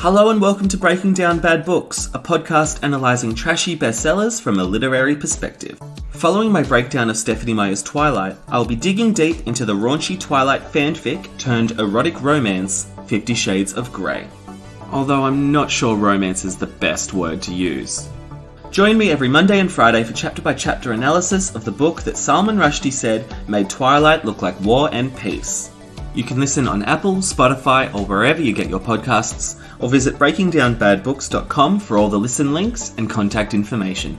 Hello and welcome to Breaking Down Bad Books, a podcast analysing trashy bestsellers from a literary perspective. Following my breakdown of Stephenie Meyer's Twilight, I'll be digging deep into the raunchy Twilight fanfic turned erotic romance, 50 Shades of Grey. Although I'm not sure romance is the best word to use. Join me every Monday and Friday for chapter-by-chapter analysis of the book that Salman Rushdie said made Twilight look like War and Peace. You can listen on Apple, Spotify, or wherever you get your podcasts, or visit breakingdownbadbooks.com for all the listen links and contact information.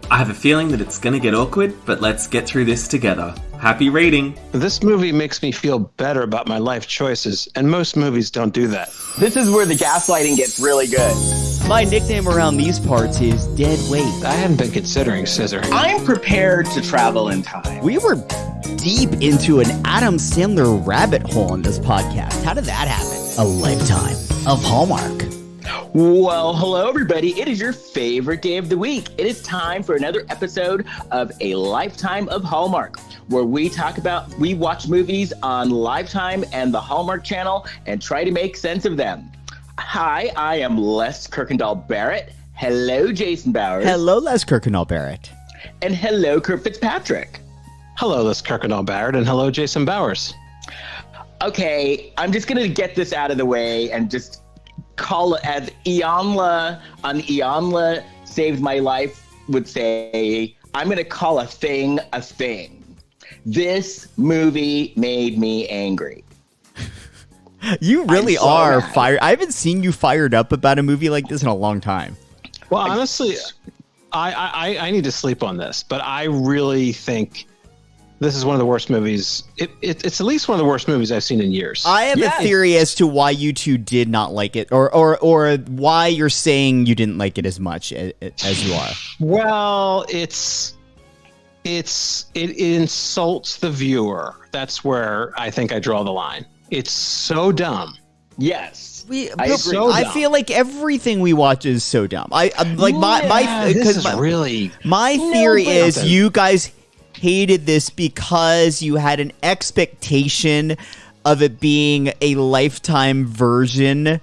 I have a feeling that it's going to get awkward, but let's get through this together. Happy reading! This movie makes me feel better about my life choices, and most movies don't do that. This is where the gaslighting gets really good. My nickname around these parts is Dead Weight. I hadn't been considering scissoring. I'm prepared to travel in time. We were deep into an Adam Sandler rabbit hole on this podcast. How did that happen? A lifetime of Hallmark. Well, hello, everybody. It is your favorite day of the week. It is time for another episode of A Lifetime of Hallmark, where we watch movies on Lifetime and the Hallmark Channel and try to make sense of them. Hi, I am Les Kirkendall Barrett. Hello, Jason Bowers. Hello, Les Kirkendall Barrett. And hello, Kurt Fitzpatrick. Hello, this is Kirkendall Barrett, and hello, Jason Bowers. Okay, I'm just going to get this out of the way and just call it as Ianla on Ianla Saved My Life would say, I'm going to call a thing a thing. This movie made me angry. You really are fired. I haven't seen you fired up about a movie like this in a long time. Well, honestly, I need to sleep on this, but I really think this is one of the worst movies. It's at least one of the worst movies I've seen in years. I have a theory as to why you two did not like it, or why you're saying you didn't like it as much as you are. Well, it insults the viewer. That's where I think I draw the line. It's so dumb. Yes. I agree. So I feel like everything we watch is so dumb. I'm like my theory is you guys hated this because you had an expectation of it being a Lifetime version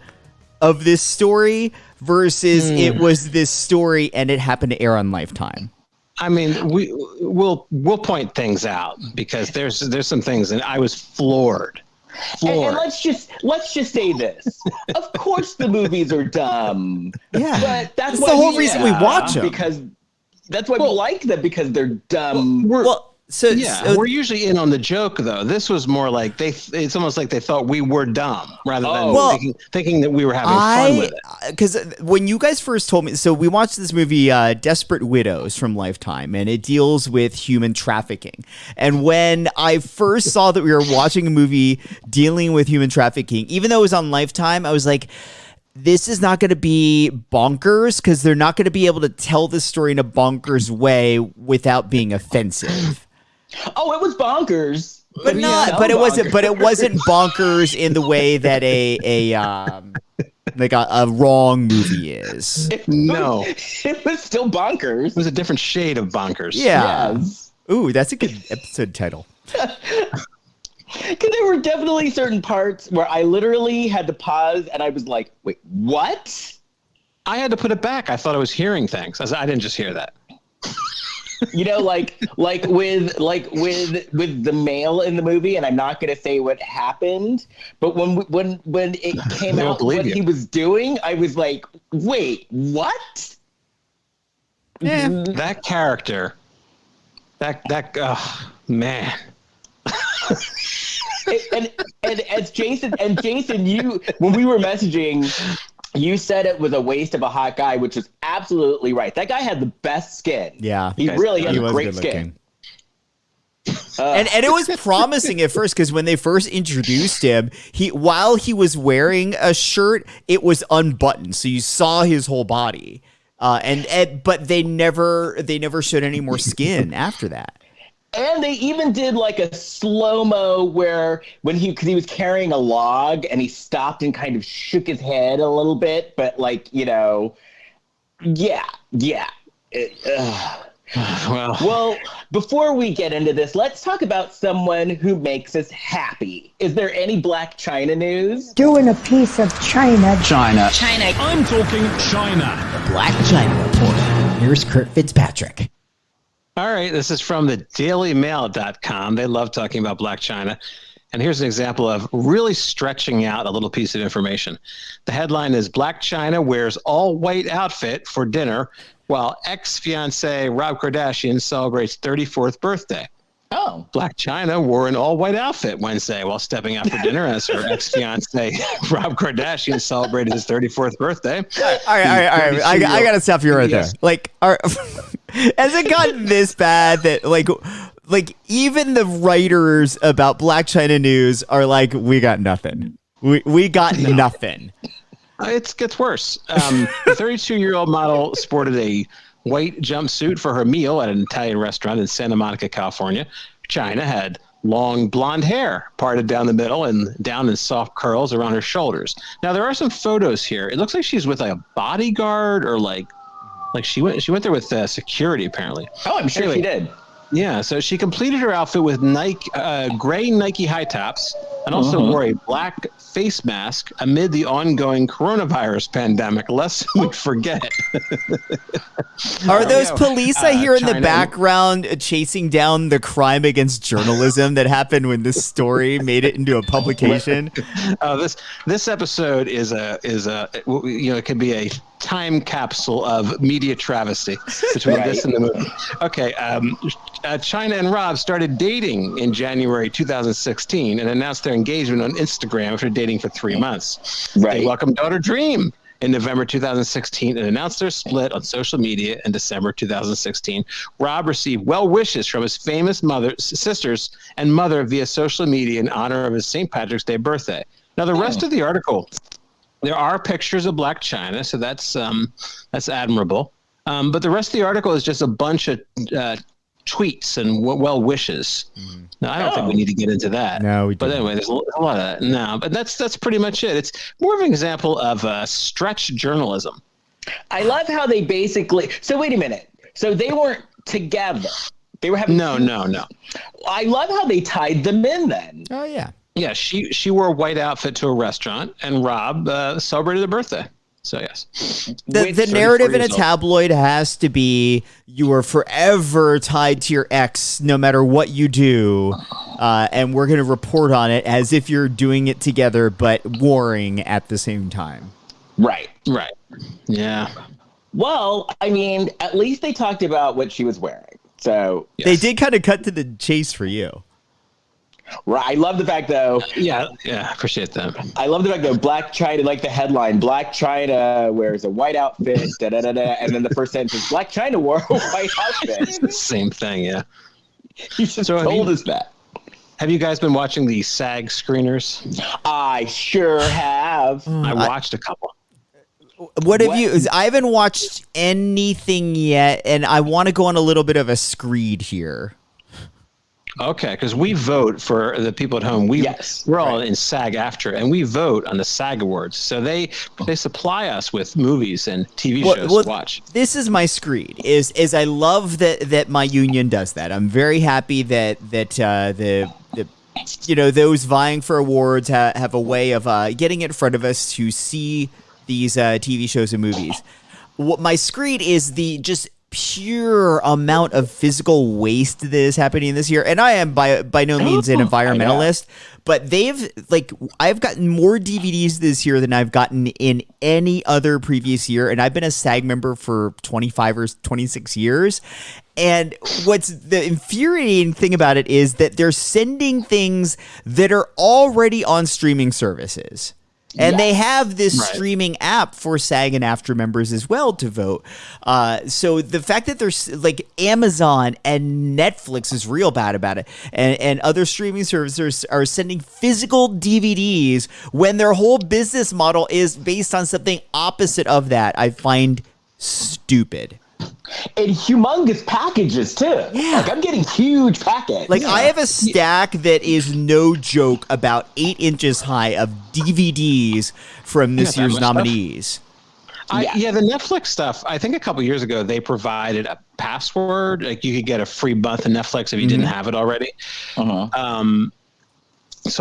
of this story versus it was this story and it happened to air on Lifetime. I mean, we'll point things out because there's some things, and I was floored. And let's just say this. Of course the movies are dumb. Yeah. But that's the whole reason we watch them. Because that's why we like them, because they're dumb. We're usually in on the joke, though. This was more like it's almost like they thought we were dumb rather than thinking that we were having fun with it. Because when you guys first told me, so we watched this movie, Desperate Widows from Lifetime, and it deals with human trafficking. And when I first saw that we were watching a movie dealing with human trafficking, even though it was on Lifetime, I was like, this is not going to be bonkers because they're not going to be able to tell this story in a bonkers way without being offensive. Oh, it was bonkers, but it wasn't bonkers in the way that a wrong movie is. It was still bonkers. It was a different shade of bonkers. Yeah. Yes. Ooh, that's a good episode title. Because there were definitely certain parts where I literally had to pause and I was like, wait, what? I had to put it back. I thought I was hearing things. I didn't just hear that. You know, like with the male in the movie, and I'm not going to say what happened, but when it came out what he was doing, I was like, wait, what? Yeah. That character, man. and as Jason, you, when we were messaging, you said it was a waste of a hot guy, which is absolutely right. That guy had the best skin. Yeah. He really had great skin. And it was promising at first because when they first introduced him, while he was wearing a shirt, it was unbuttoned, so you saw his whole body. But they never showed any more skin after that. And they even did like a slow-mo where because he was carrying a log and he stopped and kind of shook his head a little bit, but like, you know, yeah. Well, before we get into this, let's talk about someone who makes us happy. Is there any Blac Chyna news? Doing a piece of China. China. I'm talking China. The Blac Chyna Report. Here's Kurt Fitzpatrick. All right, this is from the dailymail.com. They love talking about Blac Chyna. And here's an example of really stretching out a little piece of information. The headline is Blac Chyna wears all-white outfit for dinner while ex-fiancé Rob Kardashian celebrates 34th birthday. Oh. Blac Chyna wore an all-white outfit Wednesday while stepping out for dinner as her ex-fiancé Rob Kardashian celebrated his 34th birthday. All right. I got to stop you right there. Like, has it gotten this bad that, like even the writers about Blac Chyna news are like, we got nothing. We got nothing. It gets worse. The 32-year-old model sported a white jumpsuit for her meal at an Italian restaurant in Santa Monica, California. Chyna had long blonde hair parted down the middle and down in soft curls around her shoulders. Now, there are some photos here. It looks like she's with a bodyguard or like she went there with security, apparently. Oh, I'm sure she did. Yeah, so she completed her outfit with gray Nike high tops and also wore a black face mask amid the ongoing coronavirus pandemic, lest we forget. Are those police I hear in the background chasing down the crime against journalism that happened when this story made it into a publication? This episode is it could be a time capsule of media travesty between this and the movie. Okay, Chyna and Rob started dating in January 2016 and announced their engagement on Instagram after dating for 3 months. They welcomed daughter Dream in November 2016 and announced their split on social media in December 2016. Rob received well wishes from his famous sisters and mother via social media in honor of his St. Patrick's Day birthday. Now, the rest of the article, there are pictures of Blac Chyna, so that's admirable. But the rest of the article is just a bunch of tweets and well wishes. Now, I don't think we need to get into that. No, we don't. But anyway, there's a lot of that. No, but that's pretty much it. It's more of an example of stretch journalism. I love how they basically. So wait a minute. So they weren't together. They were having. No. I love how they tied them in then. Oh yeah. Yeah, she wore a white outfit to a restaurant, and Rob celebrated a birthday. So yes, the narrative in a tabloid has to be you are forever tied to your ex, no matter what you do, and we're going to report on it as if you're doing it together, but warring at the same time. Right. Yeah. Well, I mean, at least they talked about what she was wearing. So They did kind of cut to the chase for you. Right. I love the fact, though. Yeah, appreciate that. I love the fact, though, Blac Chyna, like the headline, Blac Chyna wears a white outfit, and then the first sentence is, Blac Chyna wore a white outfit. Same thing, yeah. You just told us that. Have you guys been watching the SAG screeners? I sure have. I watched a couple. What have you? I haven't watched anything yet, and I want to go on a little bit of a screed here. Okay, because we vote for the people at home. We're all in SAG-AFTRA, and we vote on the SAG Awards. So they supply us with movies and TV shows to watch. This is my screed. Is I love that my union does that. I'm very happy that the those vying for awards have a way of getting in front of us to see these TV shows and movies. What my screed is the just pure amount of physical waste that is happening this year. And I am by no means an environmentalist, but I've gotten more DVDs this year than I've gotten in any other previous year. And I've been a SAG member for 25 or 26 years. And what's the infuriating thing about it is that they're sending things that are already on streaming services. And they have this streaming app for SAG and AFTRA members as well to vote. So the fact that there's like Amazon and Netflix is real bad about it. And other streaming services are sending physical DVDs when their whole business model is based on something opposite of that, I find stupid. And humongous packages too. Yeah. Like I'm getting huge packets. Like I have a stack that is no joke about 8 inches high of DVDs from this year's nominees. Yeah, the Netflix stuff. I think a couple years ago they provided a password, like you could get a free month of Netflix if you didn't have it already. So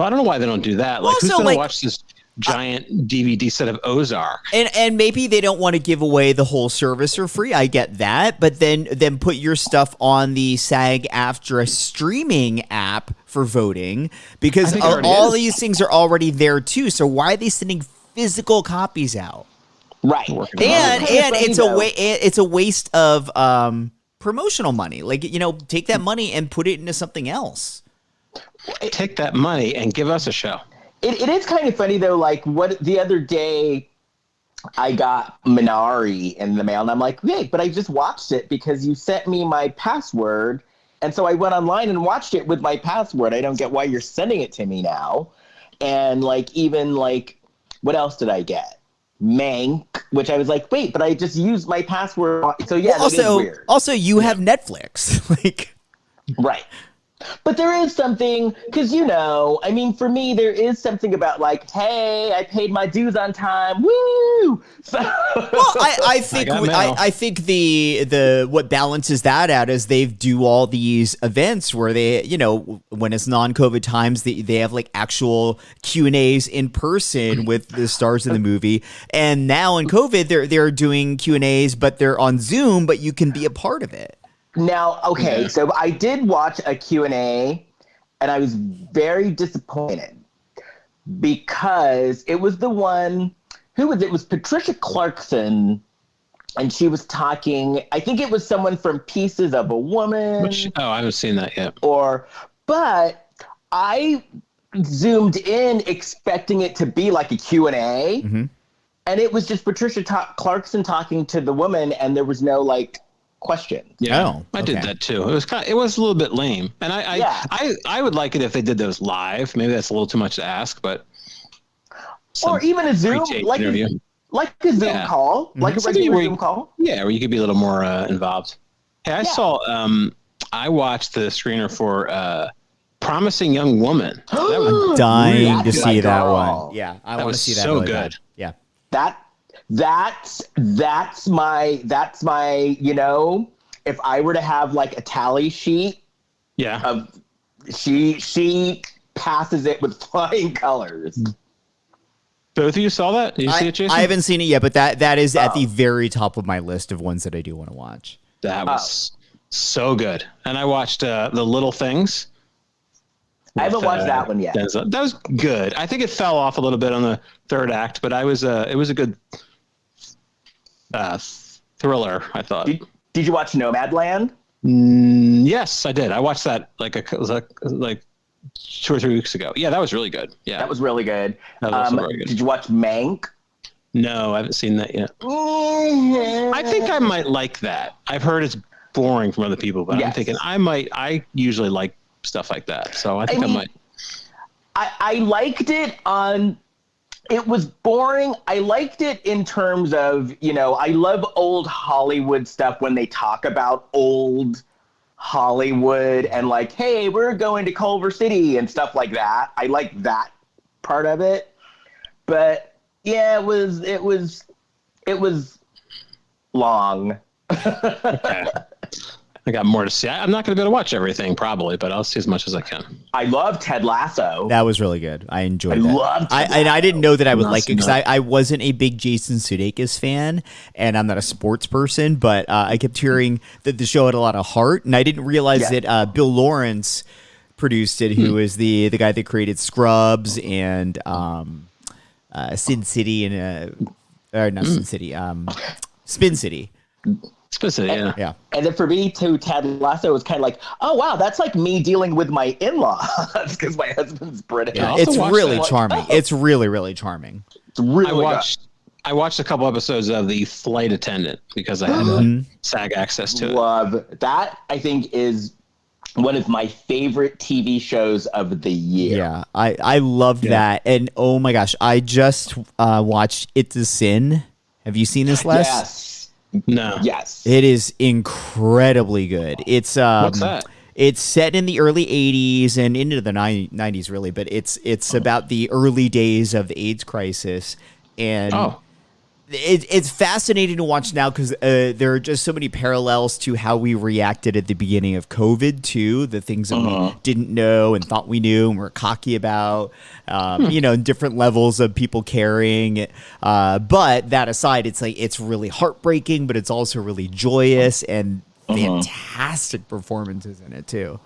I don't know why they don't do that. Like, who's going to watch this giant DVD set of Ozark? And maybe they don't want to give away the whole service for free. I get that, but then put your stuff on the SAG-AFTRA streaming app for voting, because all these things are already there too. So why are they sending physical copies out? Right. And it's a waste of promotional money. Like, take that money and put it into something else. Take that money and give us a show. It is kind of funny though. Like, the other day, I got Minari in the mail, and I'm like, wait, but I just watched it because you sent me my password, and so I went online and watched it with my password. I don't get why you're sending it to me now. And what else did I get? Mank, which I was like, wait, but I just used my password. So yeah, that is weird. Also, you have Netflix, right. But there is something, because I mean, for me, there is something about like, hey, I paid my dues on time, woo. So well, I think the what balances that out is they do all these events where they, when it's non-COVID times, they have like actual Q&As in person with the stars of the movie, and now in COVID they're doing Q&As, but they're on Zoom, but you can be a part of it. Now, okay, so I did watch a Q&A, and I was very disappointed because it was the one, it was Patricia Clarkson, and she was talking, I think it was someone from Pieces of a Woman. I haven't seen that yet. But I zoomed in expecting it to be like a Q&A, and it was just Patricia Clarkson talking to the woman, and there was no question. Yeah, I did that too. It was a little bit lame, and I would like it if they did those live. Maybe that's a little too much to ask, but or even a Zoom, like a Zoom call, like a regular Zoom call. Yeah, where you could be a little more involved. Hey, I saw. I watched the screener for Promising Young Woman. I'm dying to see that one. Yeah, I want to see that. So really good. Bad. Yeah. That's my if I were to have like a tally sheet, she passes it with flying colors. Both of you saw that? Did you see it, Jason? I haven't seen it yet, but that is at the very top of my list of ones that I do want to watch. That was so good. And I watched The Little Things. I haven't watched that one yet. That was good. I think it fell off a little bit on the third act, but it was a good thriller, I thought. Did you watch Nomadland? Yes, I did. I watched that like 2 or 3 weeks ago. Yeah, that was really good. Yeah, that was really good. That was very good. Did you watch Mank? No, I haven't seen that yet. I think I might like that. I've heard it's boring from other people, but I'm thinking I usually like stuff like that, so I think I might. I liked it on. It was boring. I liked it in terms of, I love old Hollywood stuff when they talk about old Hollywood and like, hey, we're going to Culver City and stuff like that. I like that part of it. But yeah, it was long. Okay. I got more to see. I'm not going to be able to watch everything probably, but I'll see as much as I can. I love Ted Lasso. That was really good. I enjoyed that. Loved Ted Lasso. And I didn't know that I would like it because I wasn't a big Jason Sudeikis fan, and I'm not a sports person, but I kept hearing that the show had a lot of heart, and I didn't realize that Bill Lawrence produced it, who is the guy that created Scrubs and Sin City and not Sin City, Spin City. Yeah. And then for me, too, Ted Lasso was kind of like, oh, wow, that's like me dealing with my in-laws because my husband's British. Yeah, it's really charming. It's really, really charming. It's really I watched a couple episodes of The Flight Attendant because I had SAG access to it. Love that. I think is one of my favorite TV shows of the year. Yeah, I loved that. And oh my gosh, I just watched It's a Sin. Have you seen this, Les? Yes. No. Yes. It is incredibly good. It's what's that? It's set in the early 80s and into the 90s really, but it's about the early days of the AIDS crisis, and It's fascinating to watch now because there are just so many parallels to how we reacted at the beginning of COVID too. The things that we didn't know and thought we knew and were cocky about, different levels of people caring. But that aside, it's really heartbreaking, but it's also really joyous and fantastic performances in it too.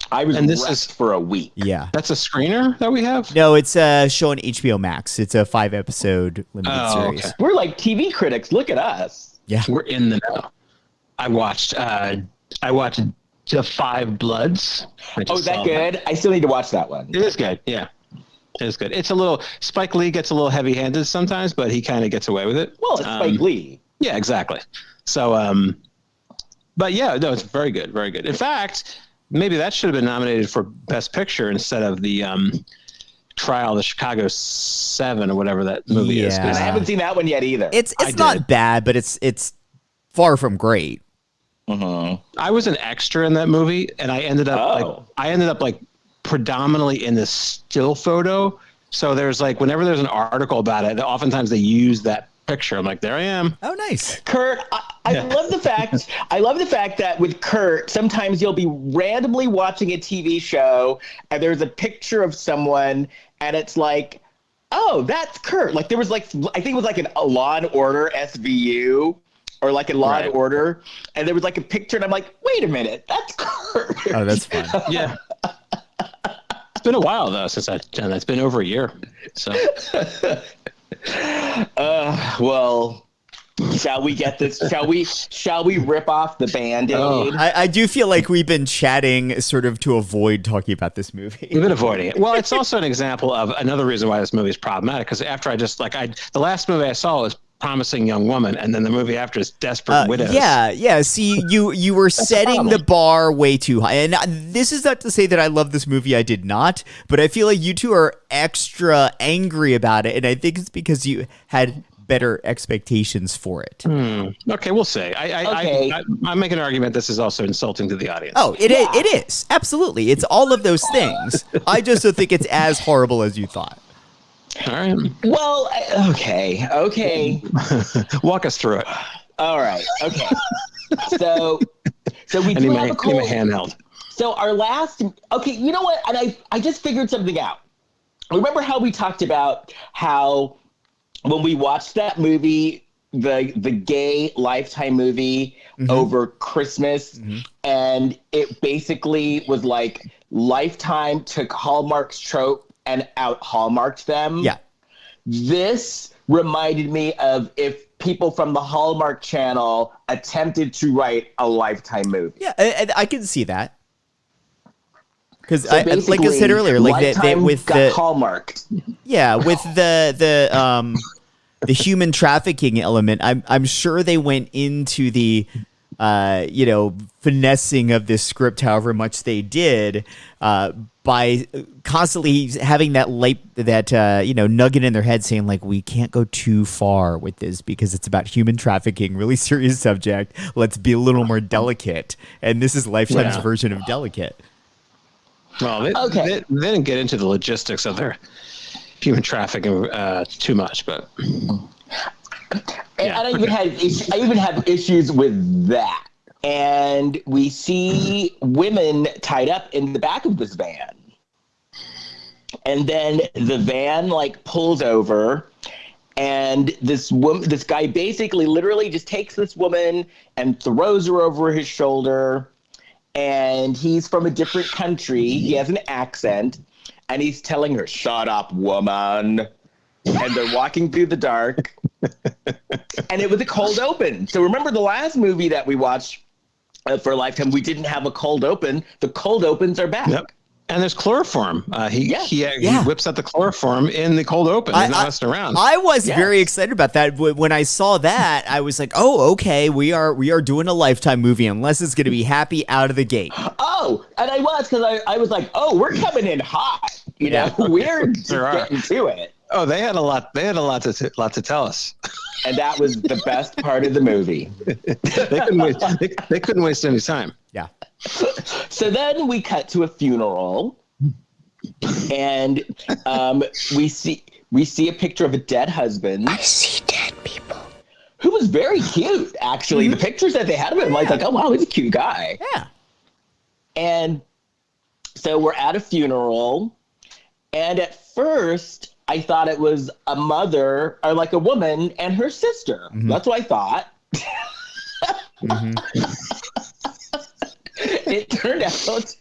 I was wrecked for a week. Yeah. That's a screener that we have? No, it's a show on HBO Max. It's a 5-episode limited series. Okay. We're like TV critics. Look at us. Yeah. We're in the know. I watched The Five Bloods. Oh, is that good? I still need to watch that one. It is good. Yeah. It is good. It's a little, Spike Lee gets a little heavy-handed sometimes, but he kind of gets away with it. Well, it's Spike Lee. Yeah, exactly. So, but yeah, no, it's very good. Very good. In fact, maybe that should have been nominated for Best Picture instead of the Trial of the Chicago 7 or whatever that movie is. And I haven't seen that one yet either. It's not bad, but it's far from great. I was an extra in that movie, and I ended up like predominantly in the still photo. So there's like whenever there's an article about it, oftentimes they use that picture. I'm like, there I am. Oh, nice. Kurt, I love the fact that with Kurt, sometimes you'll be randomly watching a TV show and there's a picture of someone and it's like, oh, that's Kurt. Like there was like, I think it was like a Law and Order SVU or like a Law and Order. And there was like a picture and I'm like, wait a minute, that's Kurt. Oh, that's fun. Yeah. It's been a while though since I've done that. It's been over a year. So. Well, shall we get this? Shall we rip off the Band-Aid? Oh. I do feel like we've been chatting sort of to avoid talking about this movie. We've been avoiding it. Well, it's also an example of another reason why this movie is problematic. Because after the last movie I saw was Promising Young Woman, and then the movie after is Desperate Widows. Yeah. See, you were setting the bar way too high, and this is not to say that I love this movie. I did not, but I feel like you two are extra angry about it, and I think it's because you had better expectations for it. Okay, we'll say. I make an argument this is also insulting to the audience. Oh, it is absolutely. It's all of those things. I just don't think it's as horrible as you thought. All right. Well, okay. Walk us through it. All right. Okay. So we I do need have my a cold. handheld. So our last. Okay, you know what? And I just figured something out. Remember how we talked about how when we watched that movie, the gay Lifetime movie over Christmas, and it basically was like Lifetime took Hallmark's trope and out Hallmarked them. Yeah. This reminded me of if people from the Hallmark Channel attempted to write a Lifetime movie. Yeah, I can see that. Because like I said earlier, like they with the Hallmarked. Yeah, with the human trafficking element, I'm sure they went into the finessing of this script, however much they did, by constantly having that nugget in their head saying like, we can't go too far with this because it's about human trafficking, really serious subject. Let's be a little more delicate. And this is Lifetime's version of delicate. Well, they didn't get into the logistics of their human trafficking too much, but. And I even have issues with that. And we see women tied up in the back of this van. And then the van like pulls over, and this guy basically literally just takes this woman and throws her over his shoulder. And he's from a different country. He has an accent, and he's telling her, "Shut up, woman." And they're walking through the dark. And it was a cold open. So remember the last movie that we watched for Lifetime, we didn't have a cold open. The cold opens are back. Yep. And there's chloroform. He whips out the chloroform in the cold open. He's not messing around. I was very excited about that. When I saw that, I was like, oh, okay, we are doing a Lifetime movie unless it's going to be happy out of the gate. Oh, and I was, because I was like, oh, we're coming in hot. We're just getting to it. Oh, they had a lot to tell us. And that was the best part of the movie. They couldn't waste any time. Yeah. So then we cut to a funeral, and we see a picture of a dead husband. I see dead people. was very cute, actually. The pictures that they had of him, like, oh, wow, he's a cute guy. Yeah. And so we're at a funeral, and at first I thought it was a mother, or like a woman and her sister. That's what I thought. It turned out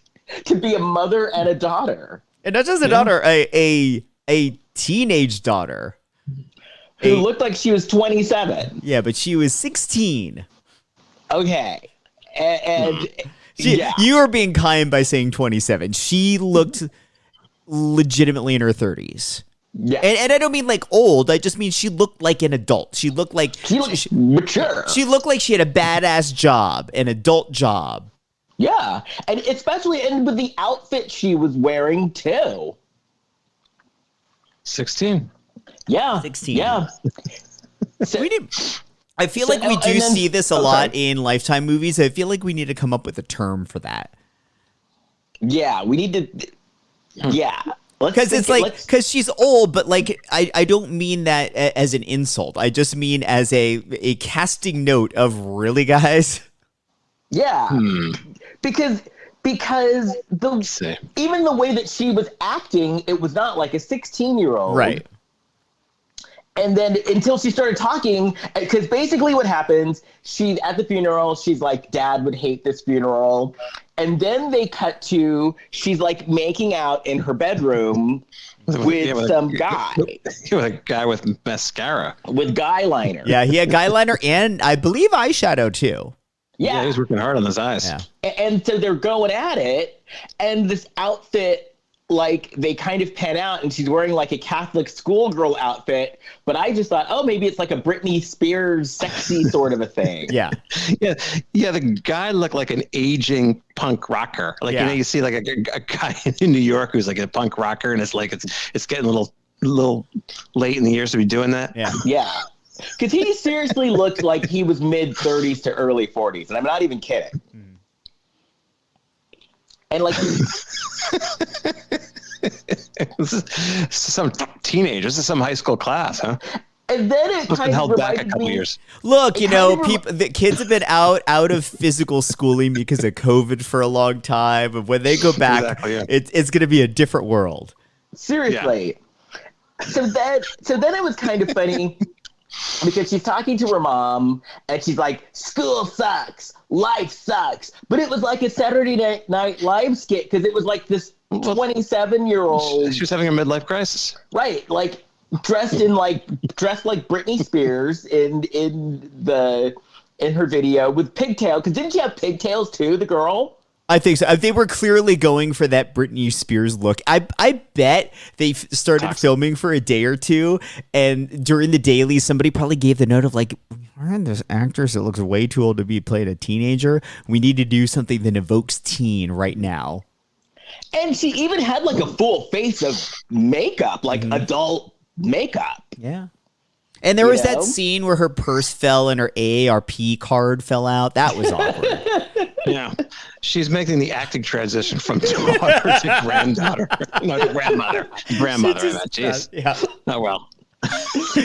to be a mother and a daughter. And not just a daughter, a teenage daughter. Who looked like she was 27. Yeah, but she was 16. Okay. And you were being kind by saying 27. She looked legitimately in her 30s. Yeah. And I don't mean like old. I just mean she looked like an adult. She looked like she mature. She looked like she had a badass job, an adult job. Yeah. And especially with the outfit she was wearing too. 16. Yeah. 16. Yeah. I feel like we do see this a lot in Lifetime movies. I feel like we need to come up with a term for that. Yeah, we need to. Yeah. Because it's like, because she's old, but like, I don't mean that as an insult. I just mean as a casting note of, really, guys? Yeah. Because even the way that she was acting, it was not like a 16-year-old. Right. And then until she started talking, because basically what happens, she's at the funeral, she's like, Dad would hate this funeral. And then they cut to, she's like making out in her bedroom with some guy. With a guy with mascara. With guy liner. Yeah, he had guy liner and I believe eyeshadow too. Yeah. He was working hard on his eyes. Yeah. And so they're going at it, and this outfit, like, they kind of pan out, and she's wearing like a Catholic schoolgirl outfit, but I just thought, oh, maybe it's like a Britney Spears sexy sort of a thing. Yeah. Yeah, the guy looked like an aging punk rocker. Like, you see like a guy in New York who's like a punk rocker, and it's like it's getting a little late in the years to be doing that. Yeah. Yeah. Because he seriously looked like he was mid-30s to early 40s, and I'm not even kidding. And like, This is some teenager. This is some high school class, huh? and then it Must have kind been of held back a reminded couple me. years. Look, the kids have been out of physical schooling because of COVID for a long time. And when they go back, it's going to be a different world. Seriously. Yeah. So then it was kind of funny because she's talking to her mom and she's like, school sucks, life sucks. But it was like a Saturday Night Live skit because it was like this 27-year-old. She was having a midlife crisis. Right. Like dressed like Britney Spears in her video with pigtails. Because didn't she have pigtails too, the girl? I think so. They were clearly going for that Britney Spears look. I bet they started filming for a day or two, and during the daily, somebody probably gave the note of like, we're this actress that looks way too old to be playing a teenager. We need to do something that evokes teen right now. And she even had like a full face of makeup, like adult makeup. Yeah. And there was that scene where her purse fell and her AARP card fell out. That was awkward. Yeah. She's making the acting transition from daughter to granddaughter. No, grandmother. Grandmother, jeez. Yeah. Oh, well.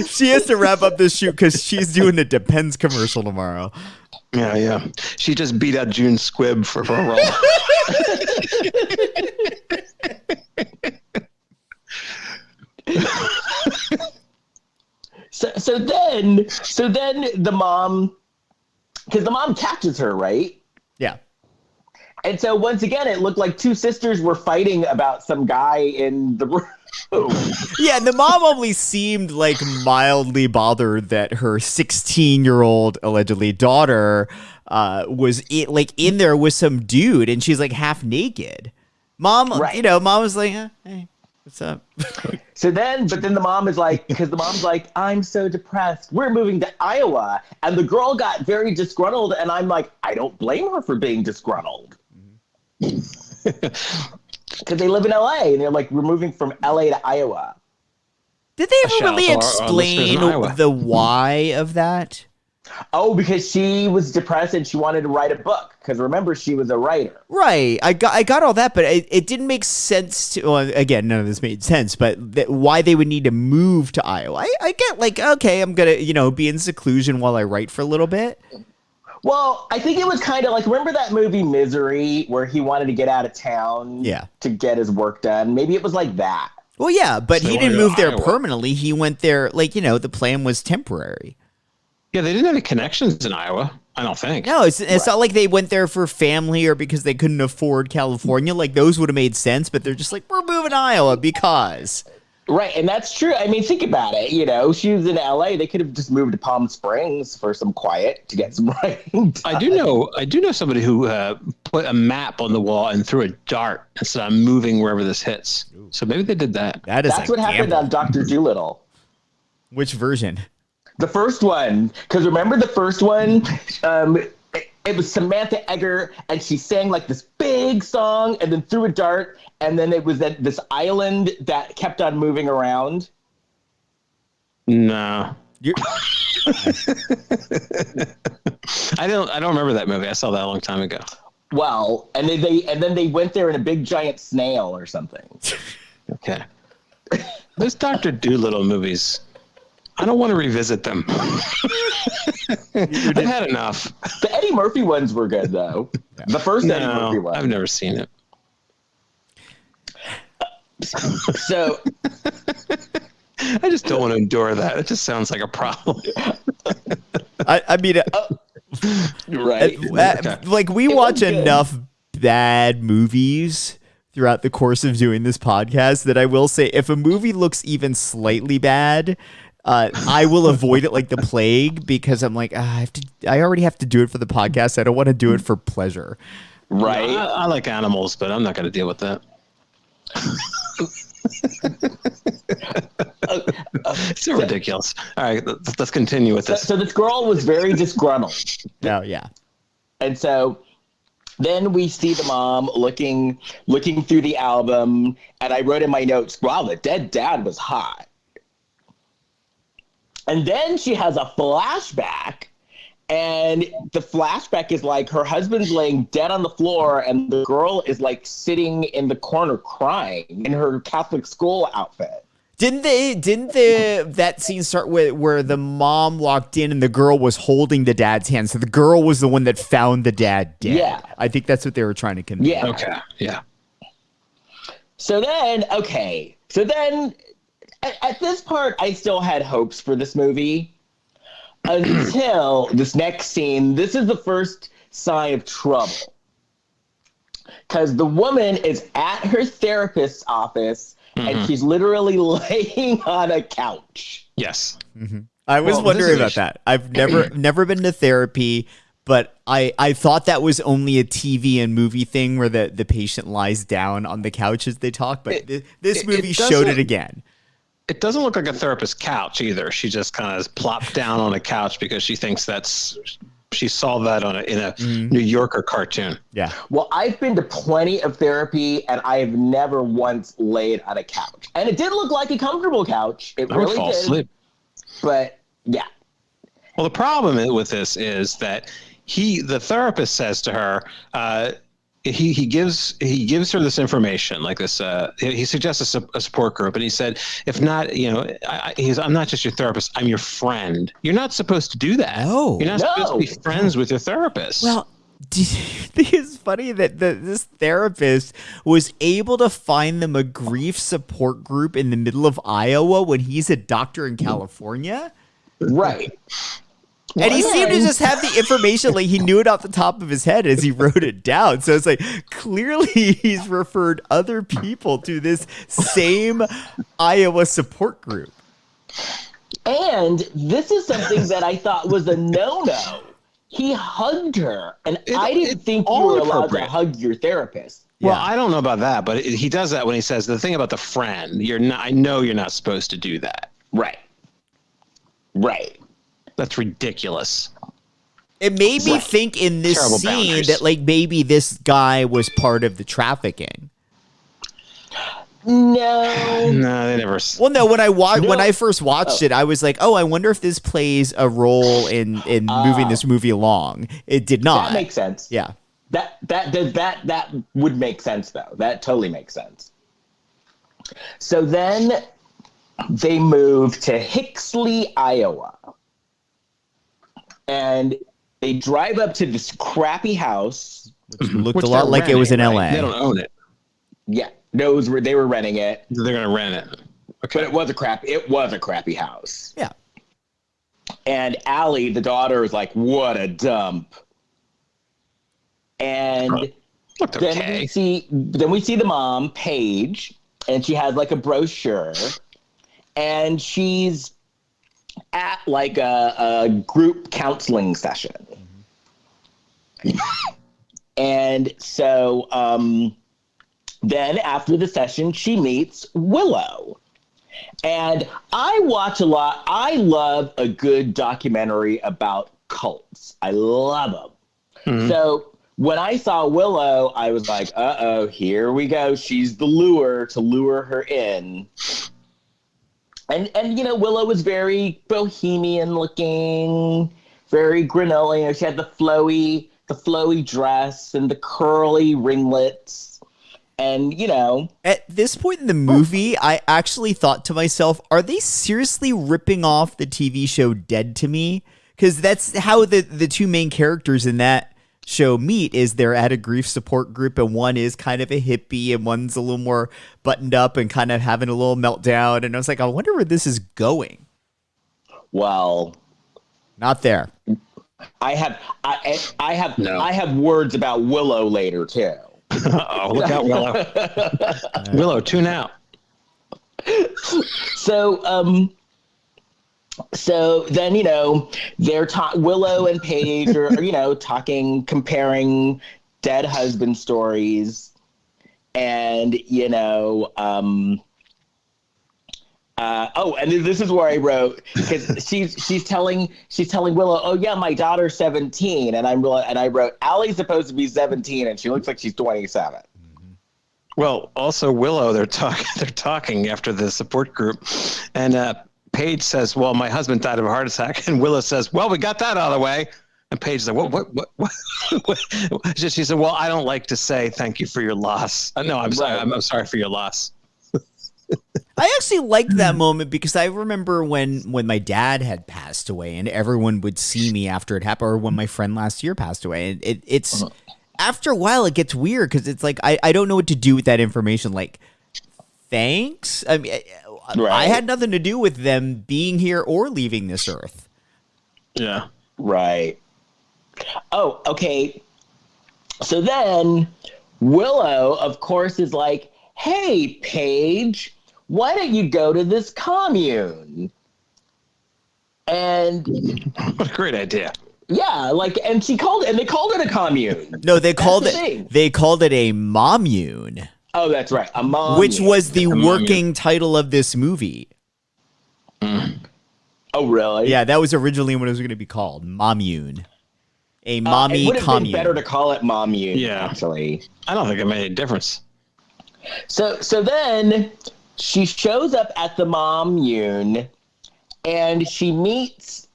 She has to wrap up this shoot because she's doing a Depends commercial tomorrow. Yeah. She just beat out June Squibb for a role. So then the mom, because the mom catches her, right? Yeah. And so once again, it looked like two sisters were fighting about some guy in the room. Yeah, and the mom only seemed like mildly bothered that her 16-year-old allegedly daughter was in there with some dude, and she's like half naked. Mom, right. Mom was like, hey, what's up? But then the mom is like, because the mom's like, I'm so depressed. We're moving to Iowa. And the girl got very disgruntled. And I'm like, I don't blame her for being disgruntled. Because they live in LA. And they're like, we're moving from LA to Iowa. Did they ever really explain the why of that? Oh, because she was depressed and she wanted to write a book. Because remember, she was a writer. Right. I got all that, but it didn't make sense to. Well, again, none of this made sense. But why they would need to move to Iowa? I get like, okay, I'm gonna be in seclusion while I write for a little bit. Well, I think it was kind of like, remember that movie Misery, where he wanted to get out of town to get his work done? Maybe it was like that. Well, yeah, but So he they didn't wanted to move there Iowa. permanently. He went there, like, the plan was temporary. Yeah, they didn't have any connections in Iowa, I don't think. No, it's not like they went there for family or because they couldn't afford California. Like, those would have made sense, but they're just like, we're moving to Iowa because. Right, and that's true. I mean, think about it. She was in LA. They could have just moved to Palm Springs for some quiet to get some writing done. I do know somebody who put a map on the wall and threw a dart and said, I'm moving wherever this hits. So maybe they did that. That's what happened on Dr. Dolittle. Which version? The first one, because remember the first one? It was Samantha Eggar, and she sang like this big song and then threw a dart, and then it was at this island that kept on moving around. No. I don't remember that movie. I saw that a long time ago. Well, and then they went there in a big giant snail or something. Okay. Those Dr. Dolittle movies, I don't want to revisit them. I've had enough. The Eddie Murphy ones were good, though. The first Eddie Murphy one. I've never seen it. So I just don't want to endure that. It just sounds like a problem. I mean, right. Like, we watch enough bad movies throughout the course of doing this podcast that I will say, if a movie looks even slightly bad, I will avoid it like the plague, because I'm like, I already have to do it for the podcast. I don't want to do it for pleasure. Right. I like animals, but I'm not going to deal with that. It's so ridiculous. All right, let's continue with this. So this girl was very disgruntled. Oh, yeah. And so then we see the mom looking through the album, and I wrote in my notes, wow, the dead dad was hot. And then she has a flashback, and the flashback is like her husband's laying dead on the floor, and the girl is like sitting in the corner crying in her Catholic school outfit. Didn't that scene start with where the mom walked in and the girl was holding the dad's hand? So the girl was the one that found the dad dead. Yeah. I think that's what they were trying to convey. Yeah. Okay, yeah. So then at this part, I still had hopes for this movie until this next scene. This is the first sign of trouble, because the woman is at her therapist's office, and she's literally laying on a couch. Yes. Mm-hmm. I was wondering about that. I've never been to therapy, but I thought that was only a TV and movie thing where the patient lies down on the couch as they talk. But this movie showed it again. It doesn't look like a therapist's couch either. She just kind of plopped down on a couch because she thinks she saw that in a New Yorker cartoon. Yeah. Well, I've been to plenty of therapy, and I have never once laid on a couch. And it did look like a comfortable couch. It I would really fall did. asleep. But yeah. Well, the problem with this is that the therapist says to her, he gives her this information, like this. He suggests a support group, and he said, if not, I'm not just your therapist, I'm your friend. You're not supposed to do that. Oh, you're not supposed to be friends with your therapist. Well, do you think it's funny that this therapist was able to find them a grief support group in the middle of Iowa when he's a doctor in California? Right. And he seemed to just have the information, like he knew it off the top of his head as he wrote it down. So it's like, clearly he's referred other people to this same Iowa support group. And this is something that I thought was a no-no. He hugged her, and I didn't think you were allowed to hug your therapist. Well, I don't know about that, but he does that when he says the thing about the friend. I know you're not supposed to do that. Right. That's ridiculous. It made me think in this Terrible scene boundaries. that like maybe this guy was part of the trafficking. No. No, they never. Well, no. When No. I first watched it, I was like, "Oh, I wonder if this plays a role in moving this movie along." It did not. That makes sense. Yeah. That would make sense, though. That totally makes sense. So then they move to Hixley, Iowa. And they drive up to this crappy house. Which looked Which a lot they're like it was in renting, LA. right? They don't own it. Yeah, no, they were renting it. They're going to rent it. Okay. But it was a crappy house. Yeah. And Allie, the daughter, is like, what a dump. And Looked then okay. we see the mom, Paige, and she has like a brochure, and she's at like a group counseling session. And so then after the session, she meets Willow. And I watch a lot. I love a good documentary about cults. I love them. Mm-hmm. So when I saw Willow, I was like, uh-oh, here we go. She's the lure to lure her in. And you know, Willow was very bohemian looking, very granola. You know, she had the flowy dress and the curly ringlets. And, you know, At this point in the movie, I actually thought to myself, are they seriously ripping off the TV show Dead to Me? Because that's how the two main characters in that show meet, is they're at a grief support group, and one is kind of a hippie and one's a little more buttoned up and kind of having a little meltdown. And I was like, I wonder where this is going. well, Not there. I have words about Willow later too. Oh, look out, Willow. Willow, tune out. So then, you know, Willow and Paige are, you know, talking, comparing dead husband stories. And, you know, and this is where I wrote, because she's telling Willow, oh yeah, my daughter's 17, and I wrote, Allie's supposed to be 17, and she looks like she's 27. Well, also Willow, they're talking after the support group, and Paige says, "Well, my husband died of a heart attack," and Willow says, "Well, we got that out of the way." And Paige said, "What?" She said, "Well, I don't like to say thank you for your loss. No, I'm sorry. I'm sorry for your loss." I actually liked that moment because I remember when my dad had passed away and everyone would see me after it happened, or when my friend last year passed away. And it's after a while it gets weird because it's like I don't know what to do with that information. Like, thanks. I mean, Right. I had nothing to do with them being here or leaving this earth. Yeah. Right. Oh, okay. So then Willow, of course, is like, hey, Paige, why don't you go to this commune? And What a great idea. yeah, like, and they called it a commune. No, they called the thing. it a Mommune, Oh, that's right. A mom. which was the Mommune. working title of this movie. Oh, really? Yeah, that was originally what it was going to be called, Mommune. A mommy it would have been commune. better to call it Mommune, Yeah. actually. I don't think it made a difference. So then she shows up at the Mommune and she meets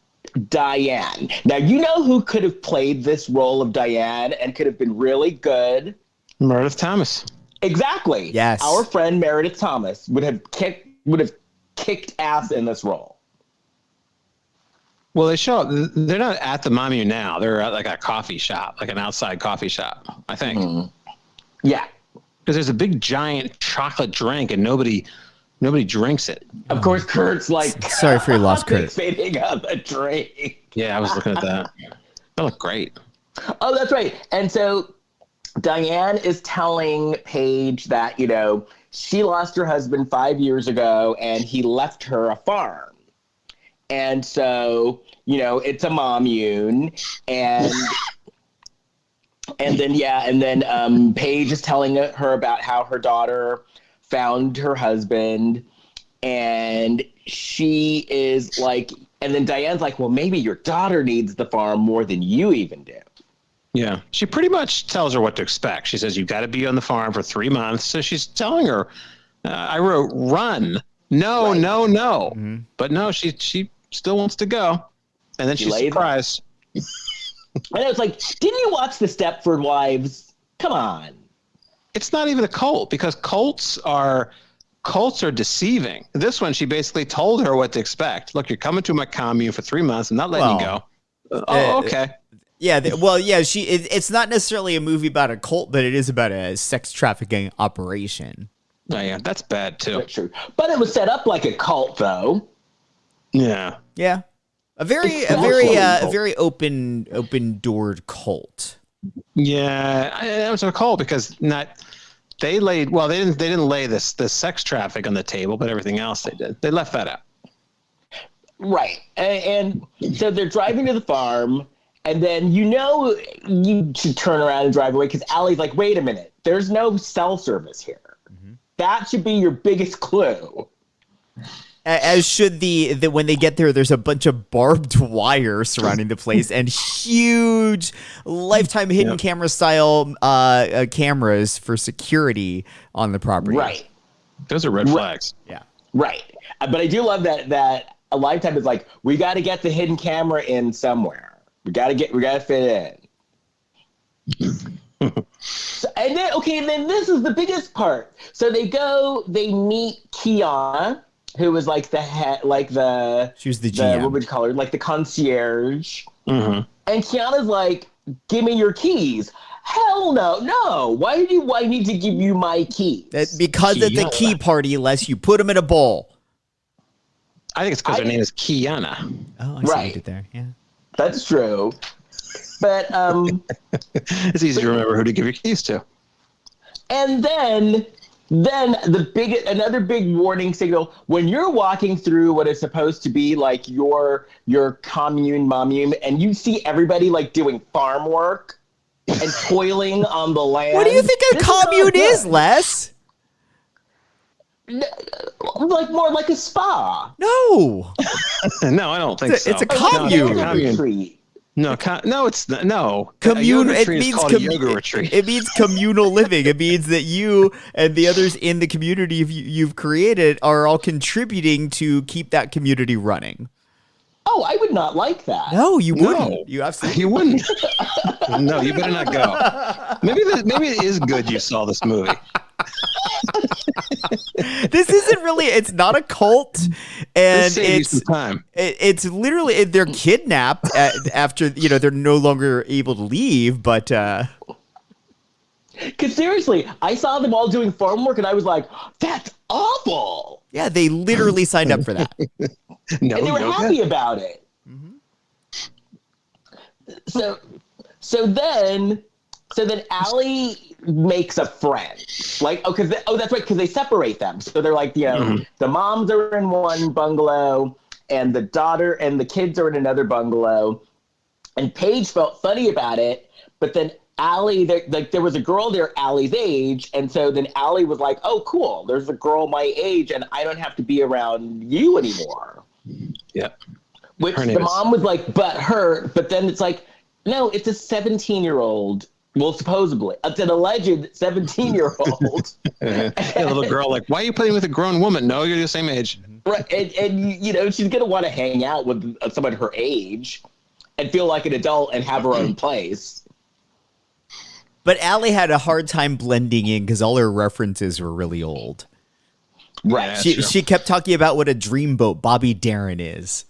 Diane. Now, you know who could have played this role of Diane and could have been really good? Meredith Thomas. Exactly. Yes. Our friend Meredith Thomas would have kicked ass in this role. Well, they're not at the Mommune now. They're at like a coffee shop, like an outside coffee shop, I think. Yeah. Because there's a big giant chocolate drink and nobody drinks it. Of course, Kurt's like, Sorry for your loss, Kurt. fixating on the drink. Yeah, I was looking at that. That looked great. Oh, that's right. And so Diane is telling Paige that, you know, she lost her husband 5 years ago and he left her a farm. And so, you know, it's a Mommune. And then Paige is telling her about how her daughter found her husband. And she is like, and then Diane's like, well, maybe your daughter needs the farm more than you even do. Yeah. She pretty much tells her what to expect. She says, you've got to be on the farm for 3 months. So she's telling her I wrote run. No, Right. no, no. Mm-hmm. But no, she still wants to go. And then she's laid- surprised. And I was like, didn't you watch the Stepford Wives? Come on. It's not even a cult because cults are deceiving. This one, she basically told her what to expect. Look, you're coming to my commune for 3 months. I'm not letting you go. Okay. Yeah, it's not necessarily a movie about a cult, but it is about a sex trafficking operation. Oh, yeah, that's bad too. That's true. But it was set up like a cult, though. Yeah. Yeah, a very open doored cult. Yeah, it was a cult because they didn't lay the sex traffic on the table, but everything else they did. They left that out. Right. And so they're driving to the farm, and then you should turn around and drive away because Allie's like, wait a minute, there's no cell service here. Mm-hmm. That should be your biggest clue. As should the when they get there, there's a bunch of barbed wire surrounding the place and huge Lifetime hidden camera style cameras for security on the property. Right. Those are red flags. Yeah. Right. But I do love that a Lifetime is like, we got to get the hidden camera in somewhere. We got to fit it in. And then this is the biggest part. So they meet Kiana, who was like the head, like she was the GM. What would you call her? Like the concierge. Mm-hmm. And Kiana's like, give me your keys. Hell no. Why do I need to give you my keys? Because at the key party, unless you put them in a bowl. I think it's because her name is Kiana. Oh, I see what you did there. Yeah. That's true. But it's easy to remember who to give your keys to. And then another big warning signal when you're walking through what is supposed to be like your commune, Mommune, and you see everybody like doing farm work and toiling on the land. What do you think a commune is, Les? Like more like a spa. No. No, I don't think so. It's a commune. Retreat. No, it's not. No. Commune. It means a yoga retreat. It means communal living. It means that you and the others in the community you've created are all contributing to keep that community running. Oh, I would not like that. No, you wouldn't. No. You absolutely. You wouldn't. No, you better not go. Maybe it is good you saw this movie. This isn't really. It's not a cult, and it's literally they're kidnapped after they're no longer able to leave. But because seriously, I saw them all doing farm work, and I was like, "That's awful." Yeah, they literally signed up for that. No, and they were happy about it. Mm-hmm. So then Allie makes a friend. Like, that's right, because they separate them. So they're like, the moms are in one bungalow, and the daughter and the kids are in another bungalow. And Paige felt funny about it, but then Allie, there was a girl there Allie's age, and so then Allie was like, "Oh, cool! There's a girl my age, and I don't have to be around you anymore." Yeah. Which the mom was like, but then it's like, no, it's a 17-year-old. Well, supposedly, it's an alleged 17-year-old. A little girl, like, why are you playing with a grown woman? No, you're the same age. Right, and she's gonna want to hang out with someone her age and feel like an adult and have her own place. But Allie had a hard time blending in because all her references were really old. Right. She kept talking about what a dreamboat Bobby Darin is.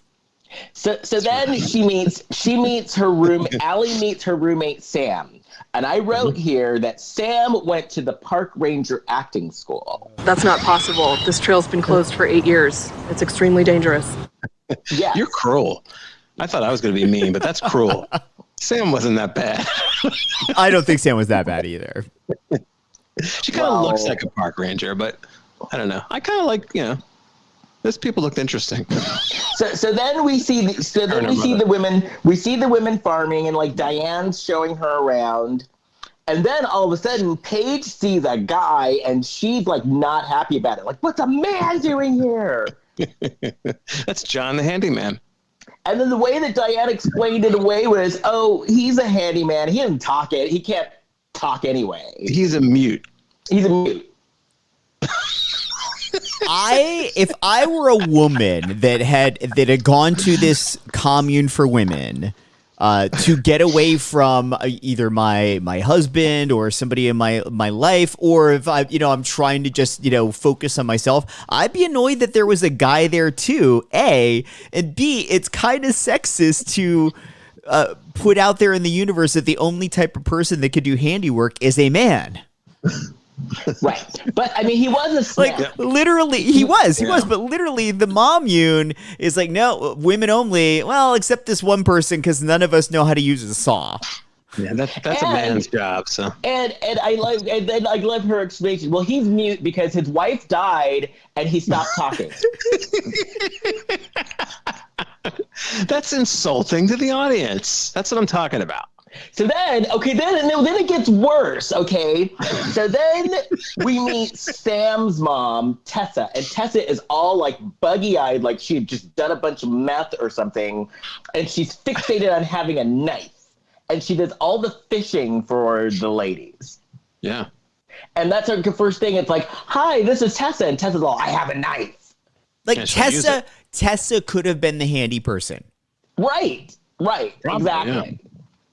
So then she meets her room. Allie meets her roommate Sam, and I wrote here that Sam went to the park ranger acting school. That's not possible. This trail's been closed for 8 years. It's extremely dangerous. Yeah, you're cruel. I thought I was going to be mean, but that's cruel. Sam wasn't that bad. I don't think Sam was that bad either. She kind of looks like a park ranger, but I don't know. I kind of like, those people looked interesting. So then we see the women farming, and like Diane's showing her around, and then all of a sudden Paige sees a guy and she's like not happy about it. Like, what's a man doing here? That's John the handyman. And then the way that Diane explained it away was, oh, he's a handyman. He doesn't talk it. He can't talk anyway. He's a mute. He's a mute. if I were a woman that had gone to this commune for women to get away from either my husband or somebody in my life, or if I'm trying to just focus on myself, I'd be annoyed that there was a guy there too. A, and B, it's kind of sexist to put out there in the universe that the only type of person that could do handiwork is a man. Right. But I mean, he was a snap. Like literally he was, but literally the Mommune is like, no, women only. Well, except this one person, because none of us know how to use a saw. Yeah, that's a man's job. So and I love her explanation. Well, he's mute because his wife died and he stopped talking. That's insulting to the audience. That's what I'm talking about. So then it gets worse, okay? So then we meet Sam's mom, Tessa, and Tessa is all like buggy-eyed, like she had just done a bunch of meth or something, and she's fixated on having a knife, and she does all the fishing for the ladies. Yeah. And that's her first thing. It's like, hi, this is Tessa, and Tessa's all, I have a knife. Like Tessa could have been the handy person. Right, Probably, exactly. Yeah.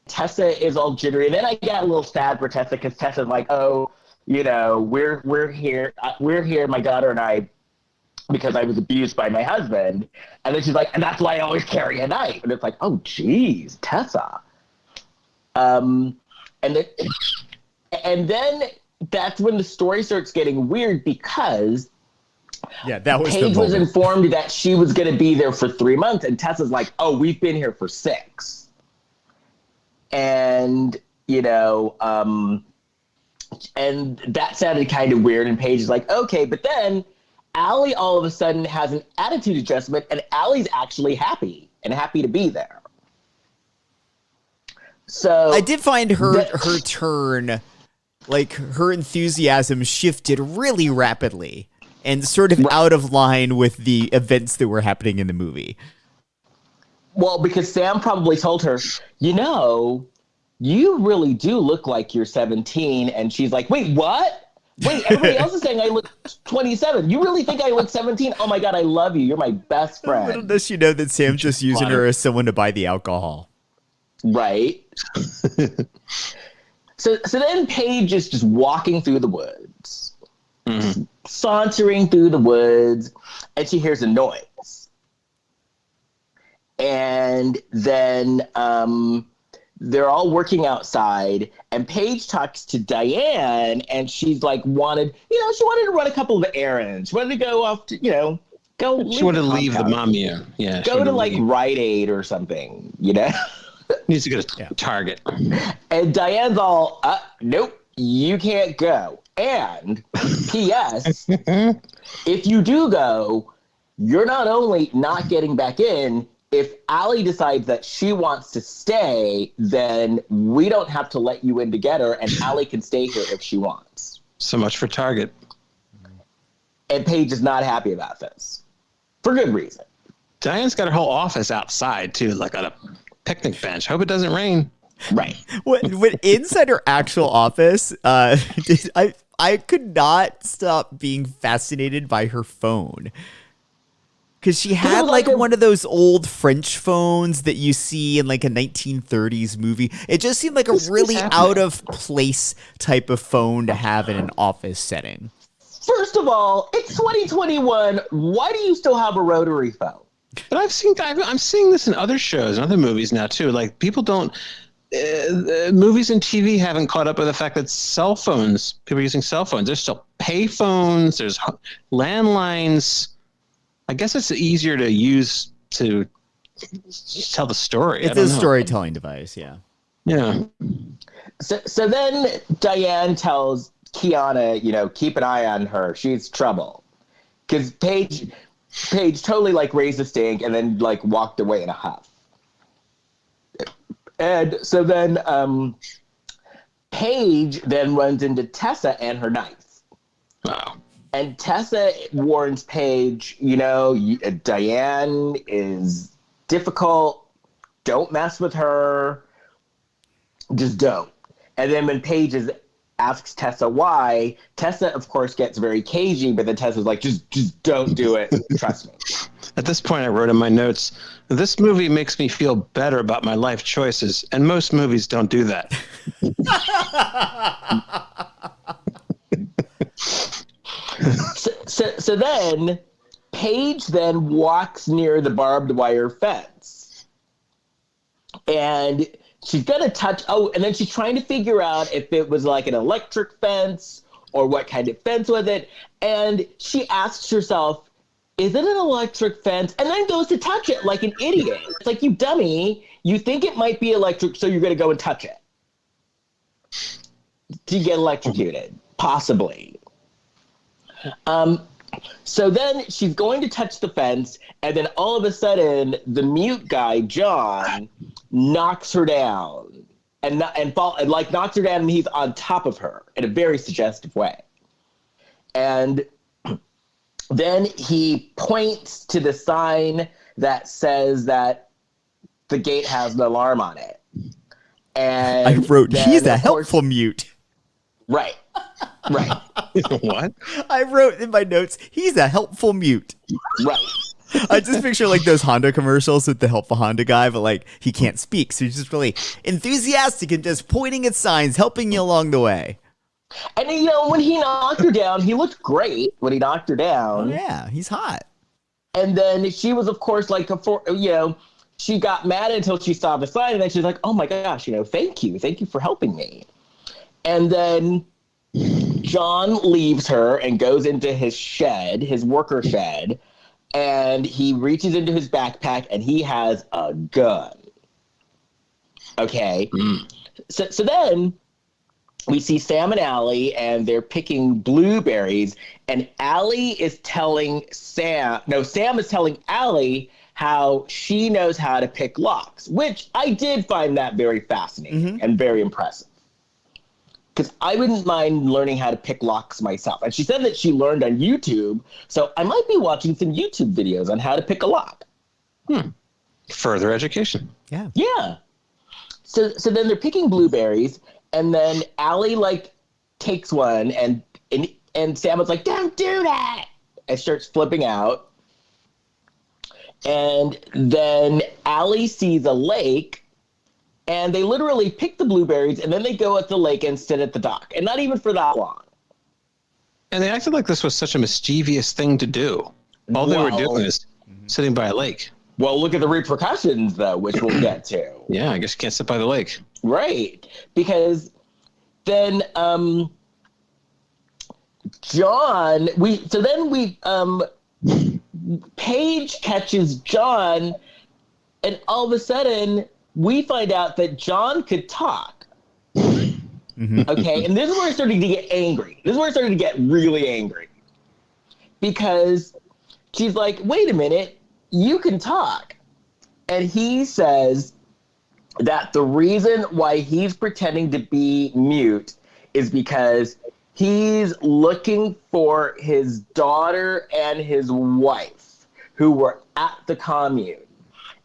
Tessa is all jittery. And then I got a little sad for Tessa because Tessa's like, oh, we're here, my daughter and I, because I was abused by my husband. And then she's like, and that's why I always carry a knife. And it's like, oh, geez, Tessa. And then that's when the story starts getting weird because that was Paige was informed that she was going to be there for 3 months. And Tessa's like, oh, we've been here for 6. And, and that sounded kind of weird. And Paige is like, okay. But then Allie all of a sudden has an attitude adjustment, and Allie's actually happy to be there. So I did find her turn, like her enthusiasm shifted really rapidly and sort of out of line with the events that were happening in the movie. Well, because Sam probably told her, you really do look like you're 17. And she's like, wait, what? Wait, everybody else is saying I look 27. You really think I look 17? Oh, my God, I love you. You're my best friend. Little does she know that Sam's just using her as someone to buy the alcohol. Right. So then Paige is just walking through the woods, sauntering through the woods, and she hears a noise. And then they're all working outside, and Paige talks to Diane, and she's like she wanted to run a couple of errands. She wanted to go off to, She wanted to leave the Mommune. Yeah. Go to like Rite Aid or something, Needs to go to Target. And Diane's all, nope, you can't go. And P.S., if you do go, you're not only not getting back in, if Allie decides that she wants to stay, then we don't have to let you in to get her, and Allie can stay here if she wants. So much for Target. And Paige is not happy about this. For good reason. Diane's got her whole office outside, too, like on a picnic bench. Hope it doesn't rain. Right. When inside her actual office, I could not stop being fascinated by her phone. Because she had like one of those old French phones that you see in like a 1930s movie. It just seemed like a really out of place type of phone to have in an office setting. First of all, it's 2021. Why do you still have a rotary phone? But I'm seeing this in other shows and other movies now too. Like people don't, movies and TV haven't caught up with the fact that people are using cell phones. There's still pay phones. There's landlines. I guess it's easier to use to tell the story. It's a storytelling device, yeah. Yeah. So then Diane tells Kiana, keep an eye on her. She's trouble. Because Paige totally like raised a stink and then like walked away in a huff. And so then Paige then runs into Tessa and her knife. Wow. And Tessa warns Paige, Diane is difficult. Don't mess with her. Just don't. And then when Paige is asks Tessa why. Tessa, of course, gets very cagey, but then Tessa's like, just don't do it. Trust me. At this point, I wrote in my notes, this movie makes me feel better about my life choices, and most movies don't do that. So then Paige then walks near the barbed wire fence. And she's going to touch... Oh, and then she's trying to figure out if it was like an electric fence or what kind of fence was it. And she asks herself, is it an electric fence? And then goes to touch it like an idiot. It's like, you dummy. You think it might be electric, so you're going to go and touch it. Do you get electrocuted? Possibly. So then she's going to touch the fence, and then all of a sudden, the mute guy, John, knocks her down. And knocks her down, and he's on top of her in a very suggestive way. And then he points to the sign that says that the gate has an alarm on it. And I wrote, then, he's a helpful mute. Right. Right. What? I wrote in my notes, he's a helpful mute. Right. I just picture like those Honda commercials with the helpful Honda guy, but like he can't speak. So he's just really enthusiastic and just pointing at signs, helping you along the way. And, you know, when he knocked her down, he looked great when he knocked her down. Oh, yeah, he's hot. And then she was, of course, like, she got mad until she saw the sign. And then she's like, oh, my gosh, thank you. Thank you for helping me. And then John leaves her and goes into his shed, his worker shed. And he reaches into his backpack and he has a gun. Okay. So then we see Sam and Allie, and they're picking blueberries, and Sam is telling Allie how she knows how to pick locks, which I did find that very fascinating and very impressive. Because I wouldn't mind learning how to pick locks myself. And she said that she learned on YouTube, so I might be watching some YouTube videos on how to pick a lock. Further education. Yeah. Yeah. So then they're picking blueberries, and then Allie takes one, and Sam was like, "Don't do that!" and starts flipping out. And then Allie sees a lake, and they literally pick the blueberries, and then they go at the lake and sit at the dock, and not even for that long. And they acted like this was such a mischievous thing to do. All they were doing is sitting by a lake. Well, look at the repercussions, though, which we'll get to. Yeah, I guess you can't sit by the lake. Right. Because then Paige catches John, and all of a sudden we find out that John could talk. Okay, and this is where I started to get angry. This is where I started to get really angry. Because she's like, wait a minute, you can talk. And he says that the reason why he's pretending to be mute is because he's looking for his daughter and his wife who were at the commune.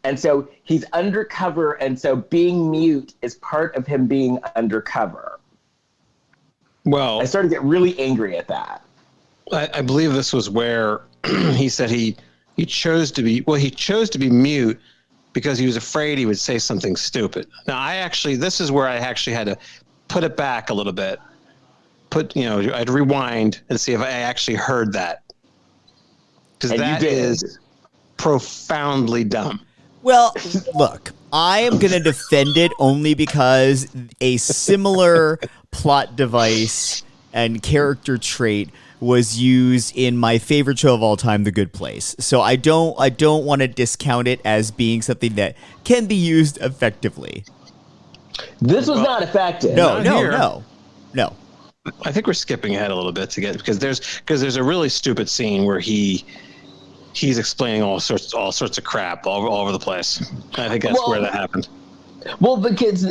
And so he's undercover, and so being mute is part of him being undercover. Well, I started to get really angry at that. I believe this was where he said he chose to be mute because he was afraid he would say something stupid. Now, this is where I actually had to put it back a little bit. I'd rewind and see if I actually heard that. Because that is profoundly dumb. Well, look, I am going to defend it only because a similar plot device and character trait was used in my favorite show of all time, The Good Place. So I don't want to discount it as being something that can be used effectively. This was not effective. No. I think we're skipping ahead a little bit because there's a really stupid scene where he's explaining all sorts of crap all over the place. I think that's where that happened. Well, because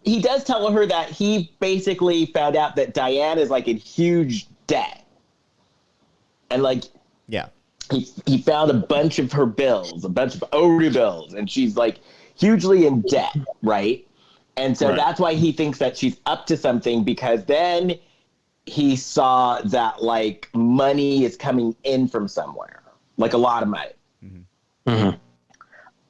he does tell her that he basically found out that Diane is like in huge debt. And he found a bunch of her bills, a bunch of overdue bills, and she's like hugely in debt, right? And so that's why he thinks that she's up to something, because then he saw that like money is coming in from somewhere, like a lot of money.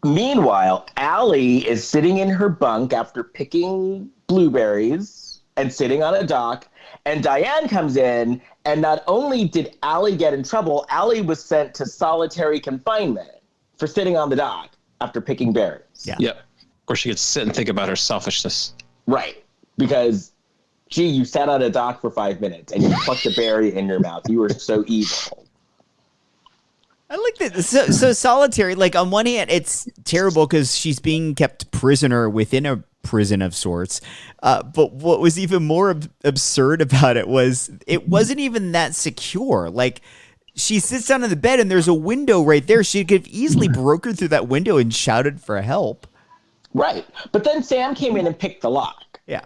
Meanwhile, Allie is sitting in her bunk after picking blueberries and sitting on a dock. And Diane comes in, and not only did Allie get in trouble, Allie was sent to solitary confinement for sitting on the dock after picking berries. Yeah. Yep. Or she could sit and think about her selfishness. Right. Because, gee, you sat on a dock for 5 minutes and you plucked a berry in your mouth. You were so evil. I like that. So solitary, like on one hand, it's terrible because she's being kept prisoner within a prison of sorts. But what was even more absurd about it wasn't even that secure. Like, she sits down in the bed and there's a window right there. She could have easily broken through that window and shouted for help. Right. But then Sam came in and picked the lock. Yeah.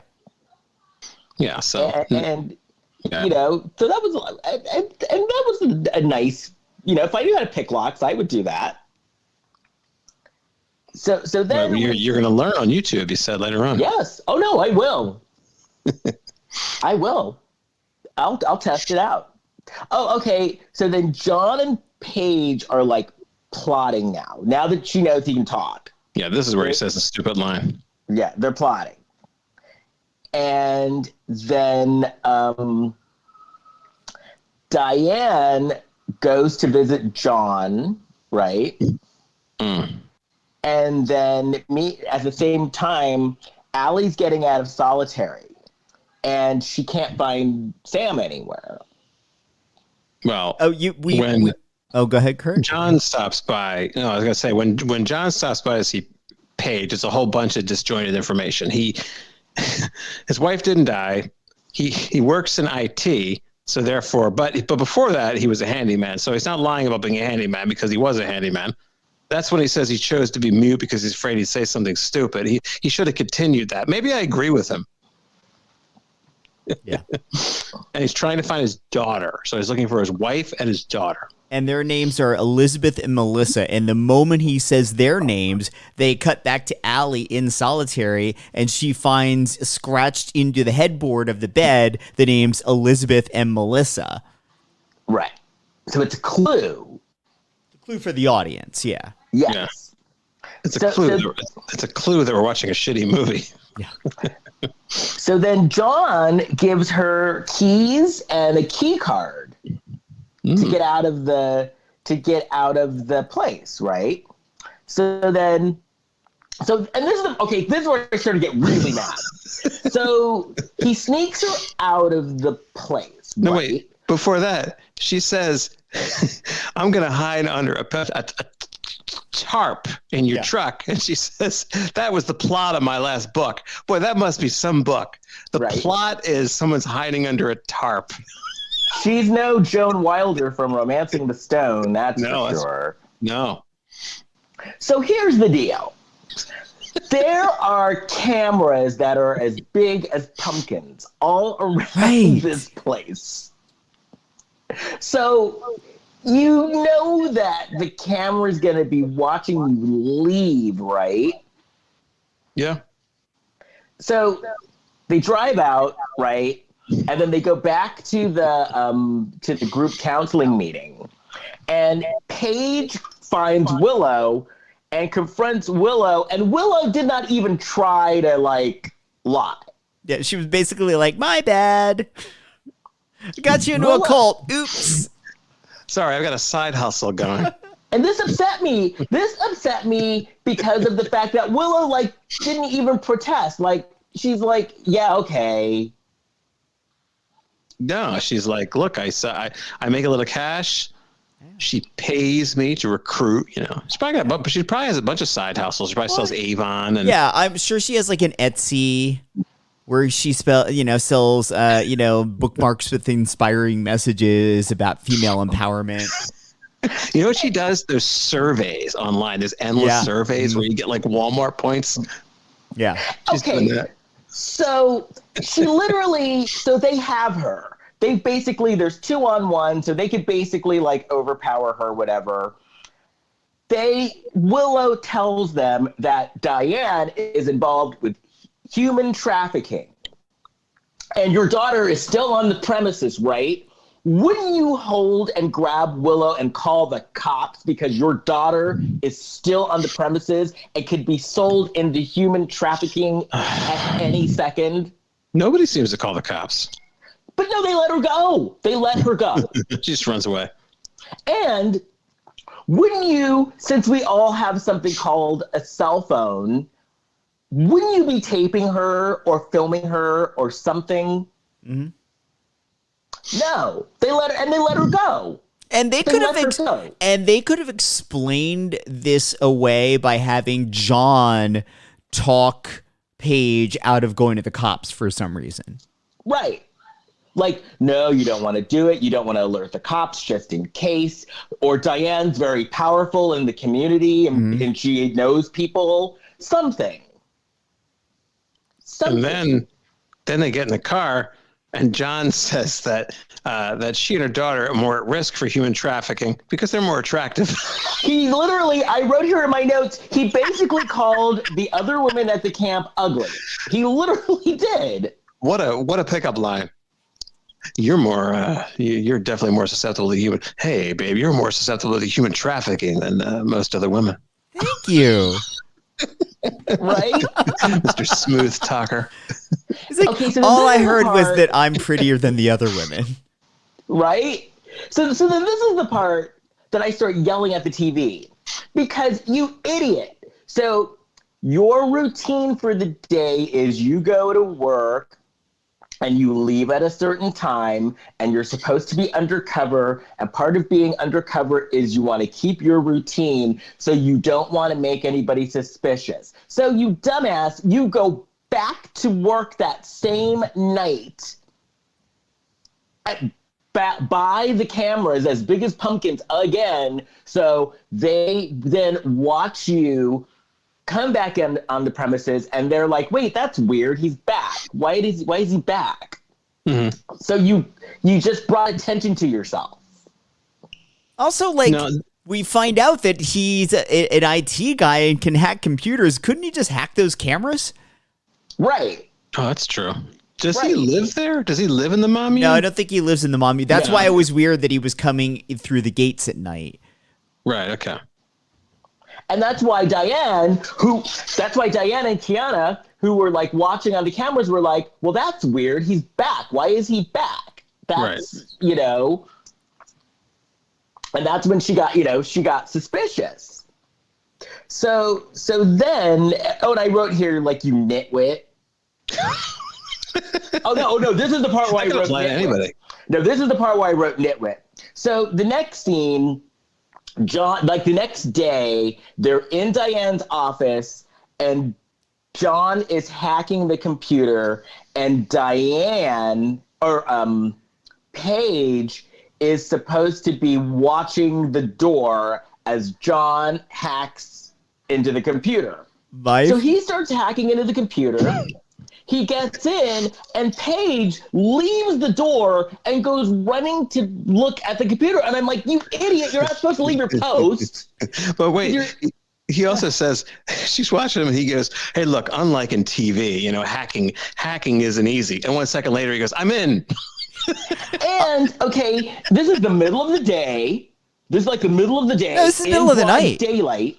Yeah. So, and you know, so that was, and that was a nice, you know, if I knew how to pick locks, I would do that. So then you're going to learn on YouTube, you said later on. Yes. Oh no, I will. I will. I'll test it out. Oh, okay. So then John and Paige are like plotting now that she knows he can talk. Yeah, this is where he says the stupid line. Yeah, they're plotting. And then Diane goes to visit John, right? And then at the same time, Allie's getting out of solitary, and she can't find Sam anywhere. Well, go ahead, Kurt. John stops by. No, I was gonna say when John stops by to see Paige, it's a whole bunch of disjointed information. His wife didn't die. He works in IT, so therefore, but before that, he was a handyman. So he's not lying about being a handyman because he was a handyman. That's when he says he chose to be mute because he's afraid he'd say something stupid. He should have continued that. Maybe I agree with him. Yeah. And he's trying to find his daughter. So he's looking for his wife and his daughter. And their names are Elizabeth and Melissa. And the moment he says their names, they cut back to Allie in solitary, and she finds scratched into the headboard of the bed the names Elizabeth and Melissa. Right. So it's a clue. Clue for the audience, yeah. Yes. Yeah. It's a clue. It's a clue that we're watching a shitty movie. Yeah. So then John gives her keys and a key card to get out of the place, right? And this is where I started to get really mad. So he sneaks her out of the place. No, right? wait. Before that, she says, "I'm going to hide under a tarp in your truck," and she says, "That was the plot of my last book." Boy, that must be some book. The plot is someone's hiding under a tarp. She's no Joan Wilder from Romancing the Stone, that's for sure. No. So here's the deal. There are cameras that are as big as pumpkins all around this place. So you know that the camera's going to be watching you leave, right? Yeah. So they drive out, right? And then they go back to the group counseling meeting. And Paige finds Willow and confronts Willow. And Willow did not even try to, lie. Yeah, she was basically like, my bad. I got you into a cult. Oops. Sorry, I've got a side hustle going. And this upset me. Because of the fact that Willow, didn't even protest. She's like, yeah, okay. No, she's like, look, I make a little cash. She pays me to recruit. She probably has a bunch of side hustles. She probably sells Avon and I'm sure she has an Etsy where she sells bookmarks with inspiring messages about female empowerment. You know what she does? There's surveys online. There's endless surveys where you get Walmart points. Yeah. She's doing that. So she literally, they have her. They basically, there's 2-on-1, so they could basically overpower her, whatever. Willow tells them that Diane is involved with human trafficking and your daughter is still on the premises, right? Wouldn't you hold and grab Willow and call the cops because your daughter is still on the premises and could be sold into human trafficking at any second? Nobody seems to call the cops. But no, they let her go. They let her go. She just runs away. And wouldn't you, since we all have something called a cell phone, wouldn't you be taping her or filming her or something? Mm-hmm. No, they let her go. And they could have explained this away by having John talk Paige out of going to the cops for some reason. Right. Like, no, you don't want to do it. You don't want to alert the cops just in case. Or Diane's very powerful in the community and she knows people. Something. And then they get in the car and John says that she and her daughter are more at risk for human trafficking because they're more attractive. He literally, I wrote here in my notes, he basically called the other women at the camp ugly. He literally did. What a pickup line. You're more, you're definitely more susceptible to human. Hey, babe, you're more susceptible to human trafficking than most other women. Thank you. Right? Mr. Smooth Talker. It's like, okay, so all I heard was that I'm prettier than the other women. Right? So then this is the part that I start yelling at the TV. Because you idiot. So your routine for the day is you go to work and you leave at a certain time and you're supposed to be undercover. And part of being undercover is you want to keep your routine so you don't want to make anybody suspicious. So you dumbass, you go back to work that same night by the cameras as big as pumpkins again. So they then watch you come back on the premises and they're like, wait, that's weird. He's back. Why is he back? Mm-hmm. So you just brought attention to yourself. Also, we find out that he's an IT guy and can hack computers. Couldn't he just hack those cameras? Right. Oh, that's true. Does he live there? Does he live in the Mommune? No, I don't think he lives in the Mommune. That's why it was weird that he was coming through the gates at night. Right, okay. And that's why Diane and Kiana, who were like watching on the cameras, were like, well, that's weird. He's back. Why is he back? That's, and that's when she got suspicious. So then, and I wrote here, like, you nitwit. Oh no, this is the part where I wrote nitwit. Anybody. No, this is the part where I wrote nitwit. So the next scene, John, like the next day, they're in Diane's office and John is hacking the computer and Paige is supposed to be watching the door as John hacks into the computer. So he starts hacking into the computer. He gets in, and Paige leaves the door and goes running to look at the computer. And I'm like, you idiot, you're not supposed to leave your post. But wait, he also says, she's watching him, and he goes, hey, look, unlike in TV, hacking isn't easy. And 1 second later, he goes, I'm in. And, okay, this is the middle of the day. This is like the middle of the day. No, this is the middle of the night. Daylight.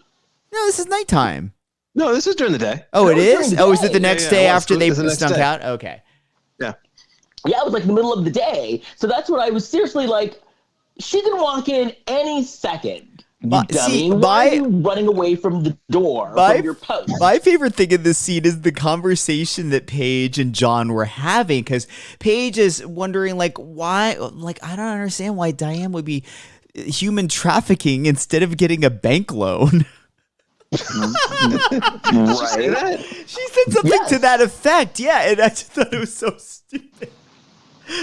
No, this is nighttime. No, this is during the day. Oh, it is? Oh, is it the next day after they snuck out? Okay. Yeah. Yeah, it was like the middle of the day. So that's what I was seriously like, she can walk in any second. You dummy. Why are you running away from the door from your post? My favorite thing in this scene is the conversation that Paige and John were having, because Paige is wondering, like, why, like, I don't understand why Diane would be human trafficking instead of getting a bank loan. Right. She said something to that effect. Yeah, and I just thought it was so stupid.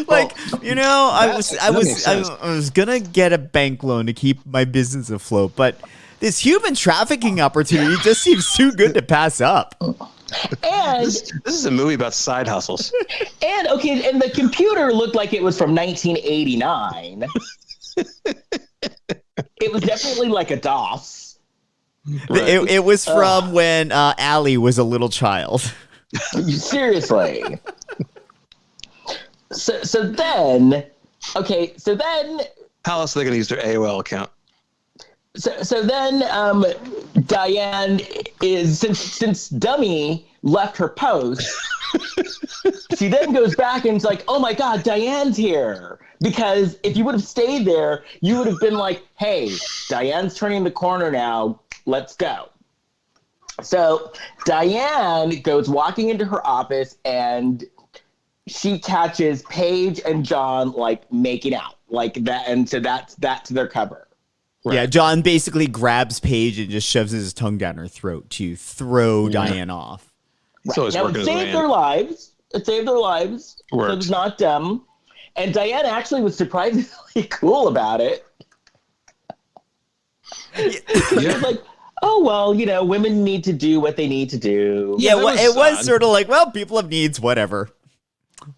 Like, I was gonna get a bank loan to keep my business afloat, but this human trafficking opportunity just seems too good to pass up. And this is a movie about side hustles. And the computer looked like it was from 1989. It was definitely like a DOS. Right. It was from when Allie was a little child. Seriously. So then How else are they going to use their AOL account? So then Diane is, since Dummy left her post, she then goes back and is like, oh my God, Diane's here. Because if you would have stayed there, you would have been like, hey, Diane's turning the corner now. Let's go. So Diane goes walking into her office and she catches Paige and John like making out like that. And so that's their cover. Right. Yeah, John basically grabs Paige and just shoves his tongue down her throat to throw Diane off. Right. So now it saved their lives. It saved their lives. Works. So it's not dumb. And Diane actually was surprisingly cool about it. She was like, oh, well, women need to do what they need to do. Yeah, it was sort of like, well, people have needs, whatever.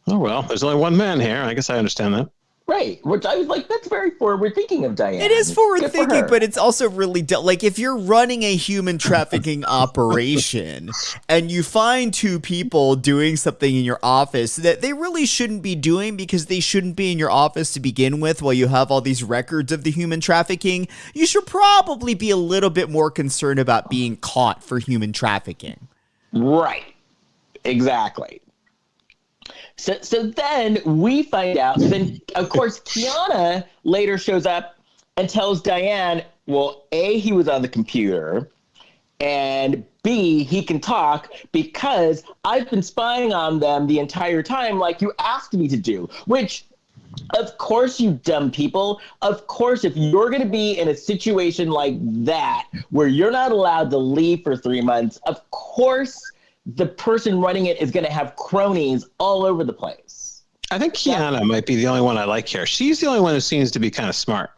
Oh, well, there's only one man here. I guess I understand that. Right, which I was like, that's very forward thinking of Diane. It is forward thinking, but it's also really like if you're running a human trafficking operation and you find two people doing something in your office that they really shouldn't be doing because they shouldn't be in your office to begin with while you have all these records of the human trafficking, you should probably be a little bit more concerned about being caught for human trafficking. Right. Exactly. So then we find out, then of course Kiana later shows up and tells Diane, well, A, he was on the computer, and B, he can talk because I've been spying on them the entire time like you asked me to do, which, of course, you dumb people, of course, if you're going to be in a situation like that where you're not allowed to leave for 3 months, of course the person running it is going to have cronies all over the place. I think Kiana might be the only one I like here. She's the only one who seems to be kind of smart.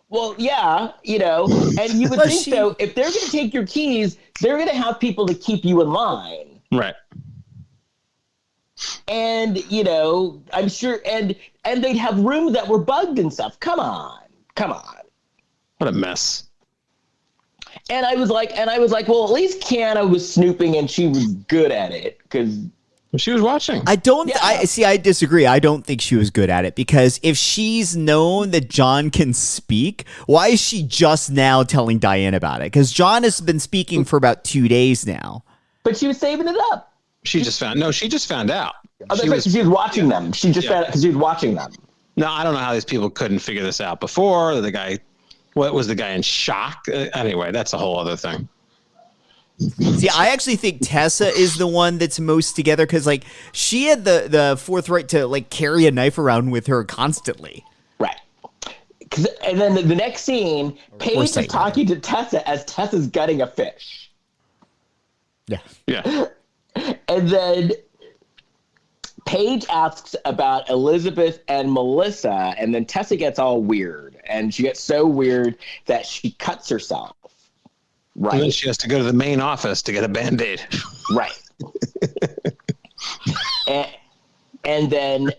Well, yeah, and you would think, though, if they're going to take your keys, they're going to have people to keep you in line. Right. And, I'm sure, and they'd have rooms that were bugged and stuff. Come on. What a mess. And I was like, well, at least Kiana was snooping and she was good at it because she was watching. I disagree. I don't think she was good at it because if she's known that John can speak, why is she just now telling Diane about it? Because John has been speaking for about 2 days now. But she was saving it up. She just found out. Oh, she was watching them. She just found out because she was watching them. No, I don't know how these people couldn't figure this out before. What was the guy in shock? Anyway, that's a whole other thing. See, I actually think Tessa is the one that's most together because, like, she had the forthright to, like, carry a knife around with her constantly. Right. And then the next scene, Paige is talking to Tessa as Tessa's gutting a fish. Yeah. And then Paige asks about Elizabeth and Melissa, and then Tessa gets all weird. And she gets so weird that she cuts herself. Right. And then she has to go to the main office to get a Band-Aid. Right. and then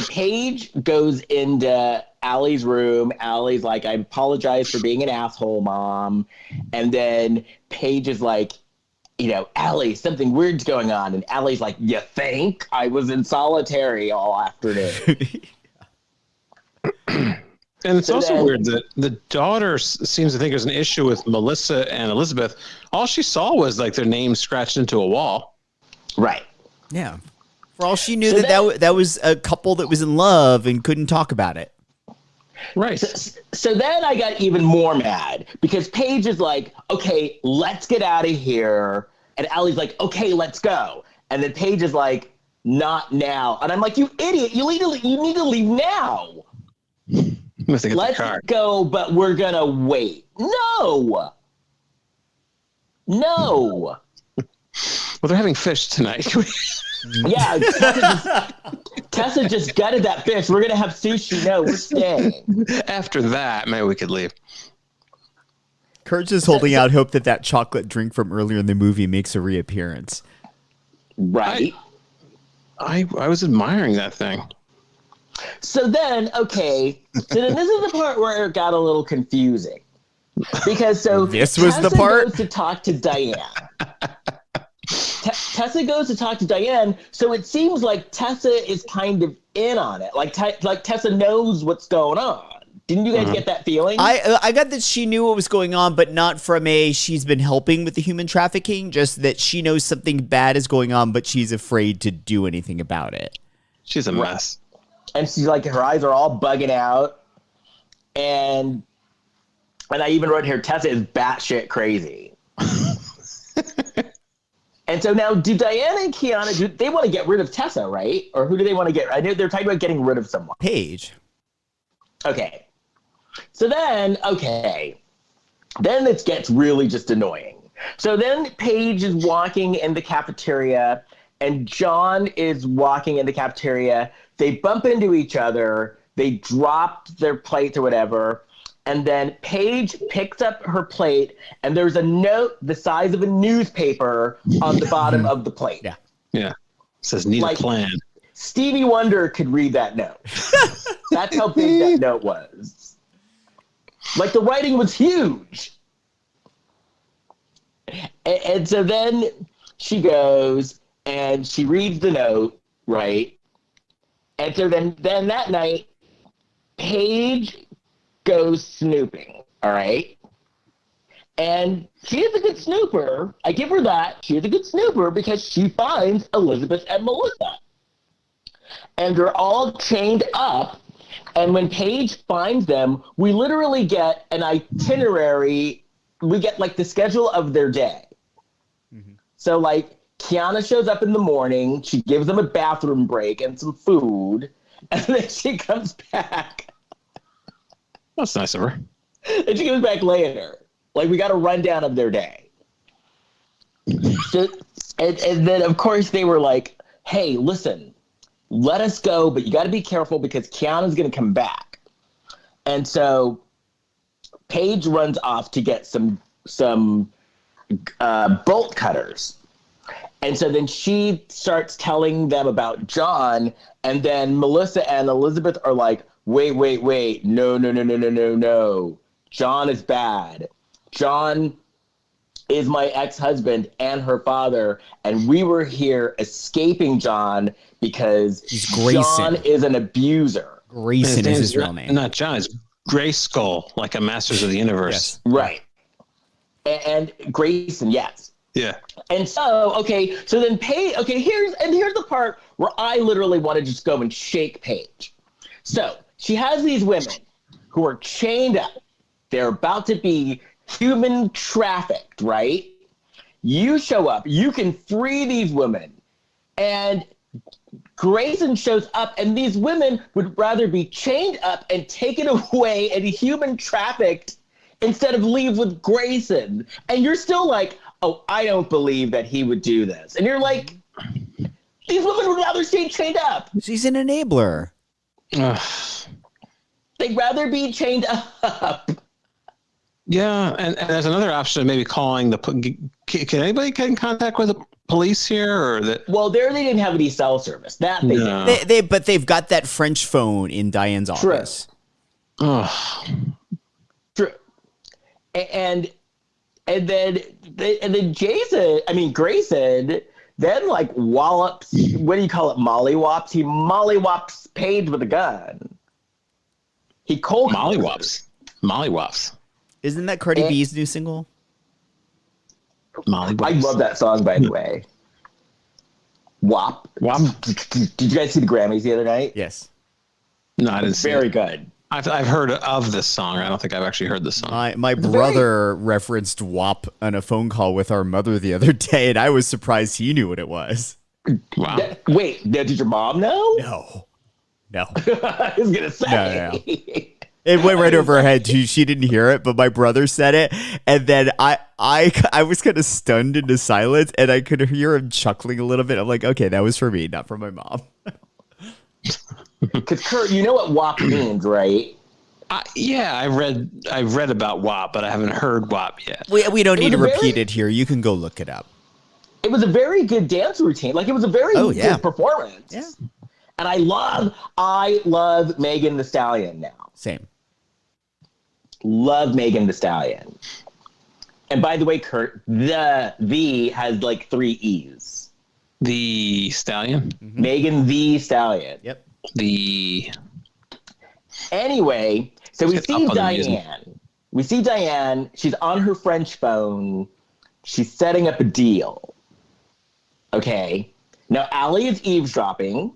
Paige goes into Allie's room. Allie's like, I apologize for being an asshole, Mom. And then Paige is like, Allie, something weird's going on. And Allie's like, you think? I was in solitary all afternoon. And it's also weird that the daughter seems to think there's an issue with Melissa and Elizabeth. All she saw was like their names scratched into a wall. Right. Yeah. For all she knew, that was a couple that was in love and couldn't talk about it. Right. So then I got even more mad because Paige is like, okay, let's get out of here. And Allie's like, okay, let's go. And then Paige is like, not now. And I'm like, you idiot, you need to leave now. Let's go, but we're going to wait. No. Well, they're having fish tonight. Yeah, Tessa just gutted that fish. We're going to have sushi. No, we're staying. After that, maybe we could leave. Kurt's is holding out hope that chocolate drink from earlier in the movie makes a reappearance. Right. I was admiring that thing. So then this is the part where it got a little confusing. Because this was Tessa the part goes to talk to Diane. Tessa goes to talk to Diane, so it seems like Tessa is kind of in on it. Like Tessa knows what's going on. Didn't you guys get that feeling? I got that she knew what was going on, but not from she's been helping with the human trafficking, just that she knows something bad is going on, but she's afraid to do anything about it. She's a mess. And she's like, her eyes are all bugging out. And I even wrote here, Tessa is batshit crazy. And so now, do Diana and Kiana, they want to get rid of Tessa, right? Or who do they want to get? I know they're talking about getting rid of someone. Paige. Okay. So then it gets really just annoying. So then Paige is walking in the cafeteria, and John is walking in the cafeteria. They bump into each other. They drop their plates or whatever. And then Paige picks up her plate, and there's a note the size of a newspaper on the bottom of the plate. Yeah. Yeah. It says, need a plan. Stevie Wonder could read that note. That's how big that note was. Like, the writing was huge. And so then she goes and she reads the note, right? And so then that night, Paige goes snooping, all right? And she is a good snooper. I give her that. She is a good snooper because she finds Elizabeth and Melissa. And they're all chained up. And when Paige finds them, we literally get an itinerary. We get, like, the schedule of their day. Mm-hmm. So, like, Kiana shows up in the morning. She gives them a bathroom break and some food. And then she comes back. That's nice of her. And she comes back later. Like, we got a rundown of their day. So, and then, of course, they were like, hey, listen, let us go, but you got to be careful because Kiana's going to come back. And so Paige runs off to get some bolt cutters. And so then she starts telling them about John, and then Melissa and Elizabeth are like, wait, no. John is bad. John is my ex-husband and her father, and we were here escaping John because John is an abuser. Grayson is his real name. Not John, it's Grayskull, like a Masters of the Universe. Yes. Right. And Grayson, yes. Yeah. And so, so then here's the part where I literally want to just go and shake Paige. So she has these women who are chained up. They're about to be human trafficked, right? You show up, you can free these women. And Grayson shows up, and these women would rather be chained up and taken away and human trafficked instead of leave with Grayson. And you're still like, oh, I don't believe that he would do this. And you're like, these women would rather stay chained up. She's an enabler. They'd rather be chained up. Yeah, and there's another option of maybe calling can anybody get in contact with the police here, or that? Well, there they didn't have any cell service. That they did. But they've got that French phone in Diane's office. True. And then Grayson then like wallops. What do you call it? Mollywops. He mollywops Paige with a gun. He cold mollywops. Isn't that Cardi B's new single? Mollywops. I love that song, by the way. WAP. Did you guys see the Grammys the other night? Yes. No, I didn't see Very it. good. I've heard of this song. I don't think I've actually heard this song. My brother referenced WAP on a phone call with our mother the other day, and I was surprised he knew what it was. Wow. Wait, did your mom know? No. I was going to say. No. It went right over her head too. She didn't hear it, but my brother said it, and then I was kind of stunned into silence, and I could hear him chuckling a little bit. I'm like, okay, that was for me, not for my mom. Because Kurt, you know what WAP means, right? Yeah, I read about WAP, but I haven't heard WAP yet. We don't need to repeat it here. You can go look it up. It was a very good dance routine. Like, it was a very good performance. Yeah. And I love Megan Thee Stallion now. Same. Love Megan Thee Stallion. And by the way, Kurt, the has like 3 E's. The Stallion. Megan the Stallion. Yep. Anyway, so we Get see up on the music. Diane. We see Diane. She's on her French phone. She's setting up a deal. Okay. Now, Allie is eavesdropping.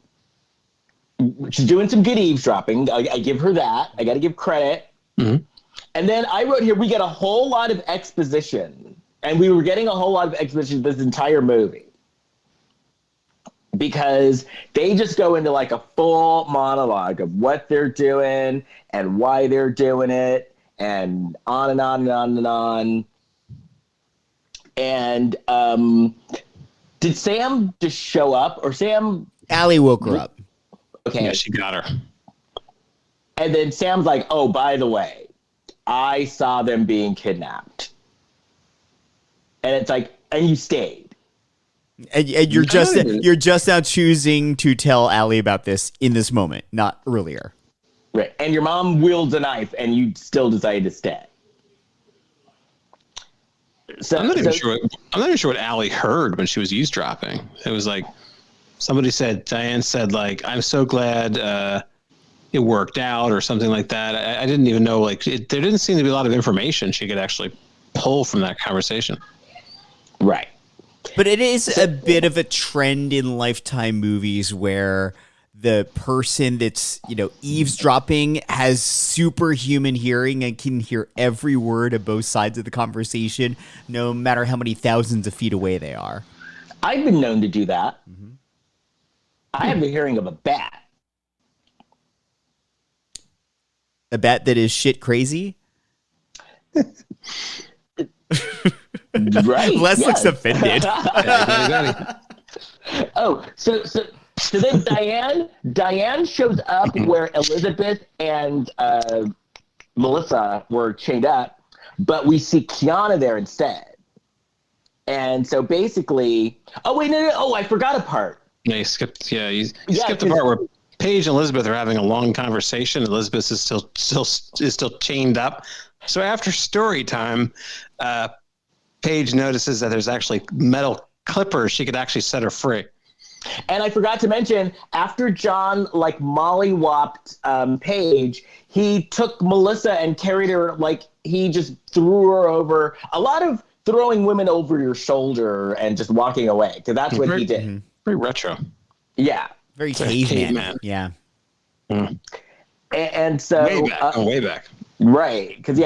She's doing some good eavesdropping. I give her that. I got to give credit. Mm-hmm. And then I wrote here, we get a whole lot of exposition. And we were getting a whole lot of exposition this entire movie. Because they just go into like a full monologue of what they're doing and why they're doing it and on and on and on and on. And did Sam just show up or Sam? Allie woke her up. Okay. Yeah, she got her. And then Sam's like, oh, by the way, I saw them being kidnapped. And it's like, and you stayed. And you're just now choosing to tell Allie about this in this moment, not earlier. Right. And your mom wields a knife and you still decided to stay. So, I'm not even sure what Allie heard when she was eavesdropping. It was like Diane said, like, I'm so glad it worked out or something like that. I didn't even know, like, there didn't seem to be a lot of information she could actually pull from that conversation. Right. But it is a bit of a trend in Lifetime movies where the person that's, eavesdropping has superhuman hearing and can hear every word of both sides of the conversation, no matter how many thousands of feet away they are. I've been known to do that. Mm-hmm. I have the hearing of a bat. A bat that is shit crazy? Right. Les looks offended. Oh, so then Diane shows up where Elizabeth and Melissa were chained up, but we see Kiana there instead. And so basically, I forgot a part. Yeah, you skipped the part where Paige and Elizabeth are having a long conversation. Elizabeth is still chained up. So after story time, Paige notices that there's actually metal clippers. She could actually set her free. And I forgot to mention, after John mollywopped Paige, he took Melissa and carried her, he just threw her over. A lot of throwing women over your shoulder and just walking away, because that's what he did. Very retro. Yeah. Very caveman. Yeah. Mm. And so way back. Right. Because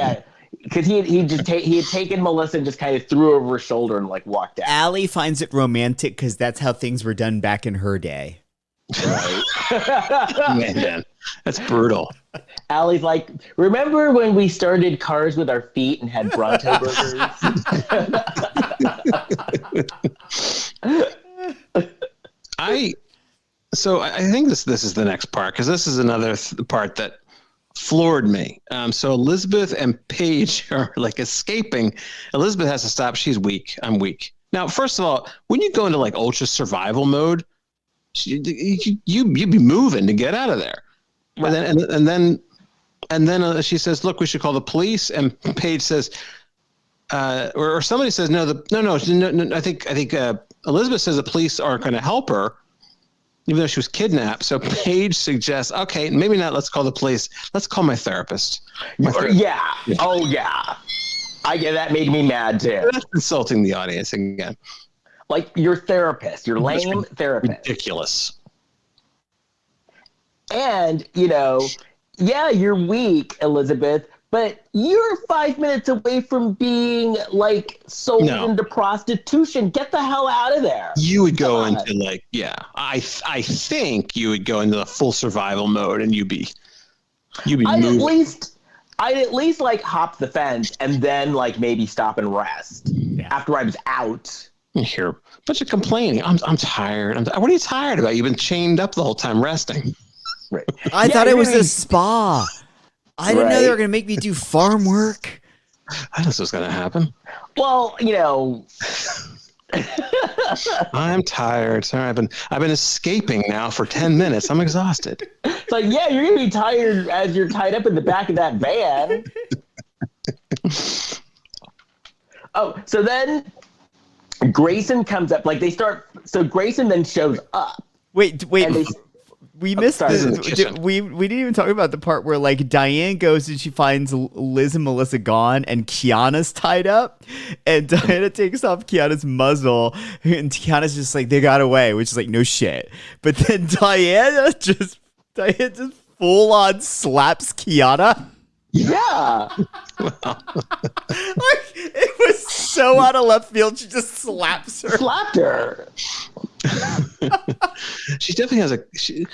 he had taken Melissa and just kind of threw her over her shoulder and walked out. Allie finds it romantic because that's how things were done back in her day. Right. Man, that's brutal. Allie's like, remember when we started cars with our feet and had Bronto burgers? I think this is the next part, because this is another part that floored me. So Elizabeth and Paige are escaping. Elizabeth has to stop. She's weak. I'm weak. Now, first of all, when you go into ultra survival mode, you'd be moving to get out of there. Right. And then she says, "Look, we should call the police." And Paige says, or somebody says, "No. I think Elizabeth says the police aren't going to help her, even though she was kidnapped." So Paige suggests, okay, maybe not. Let's call the police. Let's call my therapist. Yeah. Oh, yeah. That made me mad, too. That's insulting the audience again. Your therapist, your lame therapist. Ridiculous. And, you're weak, Elizabeth, but you're 5 minutes away from being sold into prostitution. Get the hell out of there. You would go into I think you would go into the full survival mode, and you'd be moving. I'd at least hop the fence and then maybe stop and rest after I was out. You hear a bunch of complaining. I'm tired. What are you tired about? You've been chained up the whole time resting. Right. I thought it was a spa. I didn't know they were going to make me do farm work. I know this was going to happen. Well, I'm tired. Sorry, I've been escaping now for 10 minutes. I'm exhausted. It's you're going to be tired as you're tied up in the back of that van. Oh, so then Grayson comes up, like they start. So Grayson then shows up. Wait. And they, We missed sorry. this. We didn't even talk about the part where like Diane goes and she finds Liz and Melissa gone and Kiana's tied up, and Diana takes off Kiana's muzzle and Kiana's just like, they got away, which is like, no shit. But then Diane just full on slaps Kiana. Yeah. Like, it was so out of left field. She just slaps her. Slapped her. She definitely has she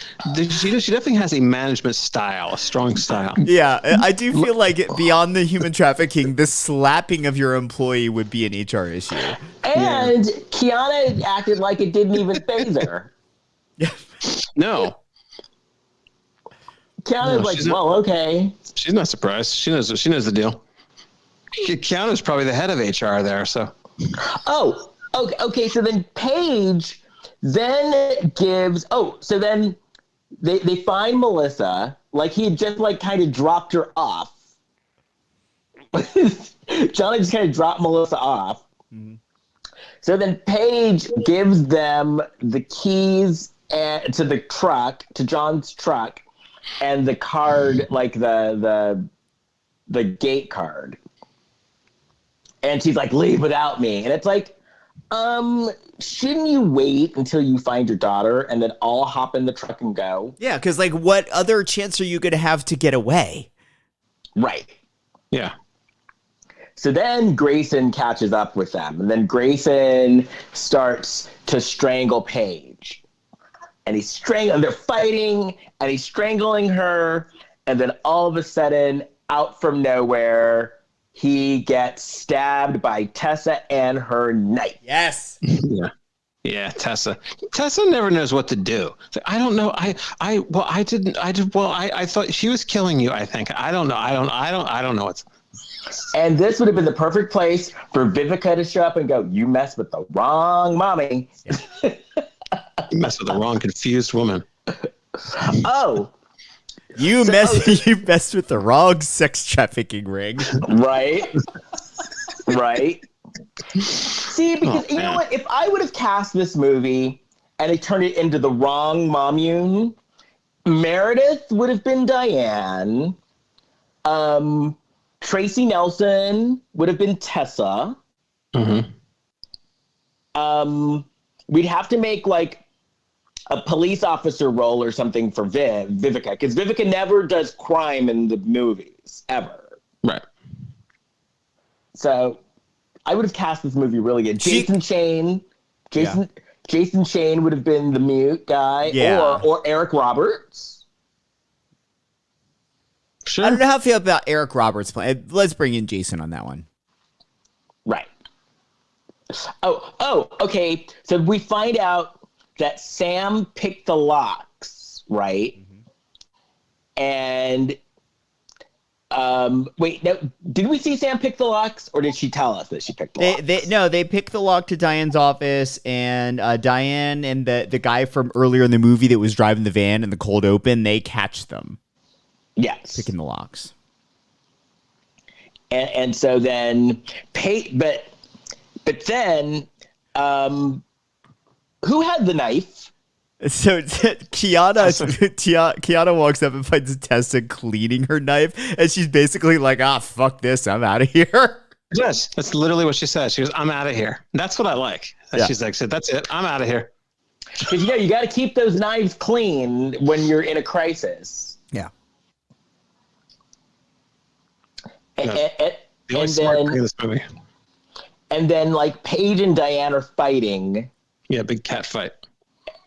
definitely has a management style, a strong style. Yeah, I do feel like beyond the human trafficking, the slapping of your employee would be an HR issue. And Kiana acted like it didn't even faze her. Yeah. No. Kiana's like, well, okay. She's not surprised. She knows the deal. Keanu's probably the head of HR there, so. Oh, okay. So then Paige then gives. Oh, so then they find Melissa. Like he had just like kind of dropped her off. Johnny just kind of dropped Melissa off. Mm-hmm. So then Paige gives them the keys to the truck, to John's truck, and the card, like the gate card. And she's like, leave without me. And it's like, shouldn't you wait until you find your daughter and then all hop in the truck and go? Yeah, because like, what other chance are you going to have to get away? Right. Yeah. So then Grayson catches up with them. And then Grayson starts to strangle Paige. And they're fighting, and he's strangling her. And then all of a sudden, out from nowhere, he gets stabbed by Tessa and her knife. Yes. Yeah, Tessa. Tessa never knows what to do. I don't know. I thought she was killing you, I think. I don't know. I don't know what's. And this would have been the perfect place for Vivica to show up and go, you messed with the wrong mommy. Yeah. You messed with the wrong confused woman. Oh. You messed with the wrong sex trafficking ring. Right. See, because you know what? If I would have cast this movie and they turned it into the wrong Mommune, Meredith would have been Diane. Tracy Nelson would have been Tessa. Mm-hmm. We'd have to make like a police officer role or something for Vivica, because Vivica never does crime in the movies, ever. Right. So I would have cast this movie really good. Jason Shane would have been the mute guy, or Eric Roberts. Sure. I don't know how I feel about Eric Roberts playing. Let's bring in Jason on that one. Right. Oh, okay. So we find out that Sam picked the locks, right? Mm-hmm. And wait, no, did we see Sam pick the locks, or did she tell us that she picked the locks? They picked the lock to Diane's office, and Diane and the guy from earlier in the movie that was driving the van in the cold open, they catch them. Yes. Picking the locks. And so then, but then, who had the knife? So Kiana walks up and finds Tessa cleaning her knife, and she's basically like, fuck this, I'm out of here. Yes, that's literally what she says. She goes, I'm out of here. That's what I like. Yeah. She's like, that's it, I'm out of here. Because you got to keep those knives clean when you're in a crisis. Yeah. And then like Paige and Diane are fighting. Yeah, big cat fight.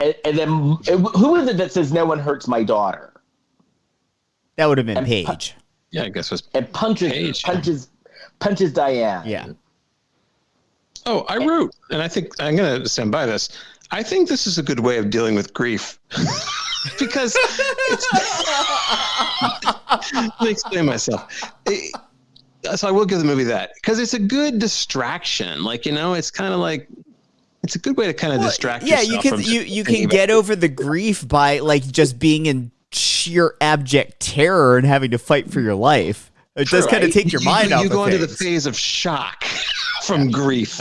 And then who is it that says no one hurts my daughter? That would have been Paige. Yeah, I guess it was. And punches Diane. Yeah. Oh, I wrote, and I think I'm going to stand by this. I think this is a good way of dealing with grief. Because let me explain myself. So I will give the movie that, because it's a good distraction. Like, it's kind of like, it's a good way to kind of distract yourself. Yeah, you can get over the grief by like just being in sheer abject terror and having to fight for your life. It does kind of take your mind off. You go of into the things. phase of shock from grief.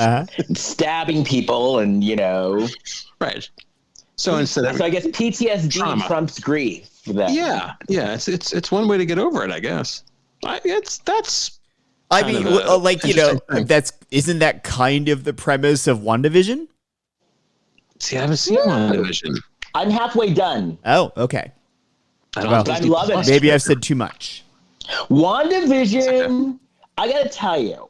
stabbing people and, Right. So instead of I guess PTSD trauma. trumps grief. Then. Yeah. It's one way to get over it, I guess. That's. I kind mean, of a interesting thing. isn't that kind of the premise of WandaVision? See, I haven't seen WandaVision. I'm halfway done. Oh, okay. I don't Well, know if I Disney love it. Plus- Maybe I've said too much. WandaVision, I gotta tell you,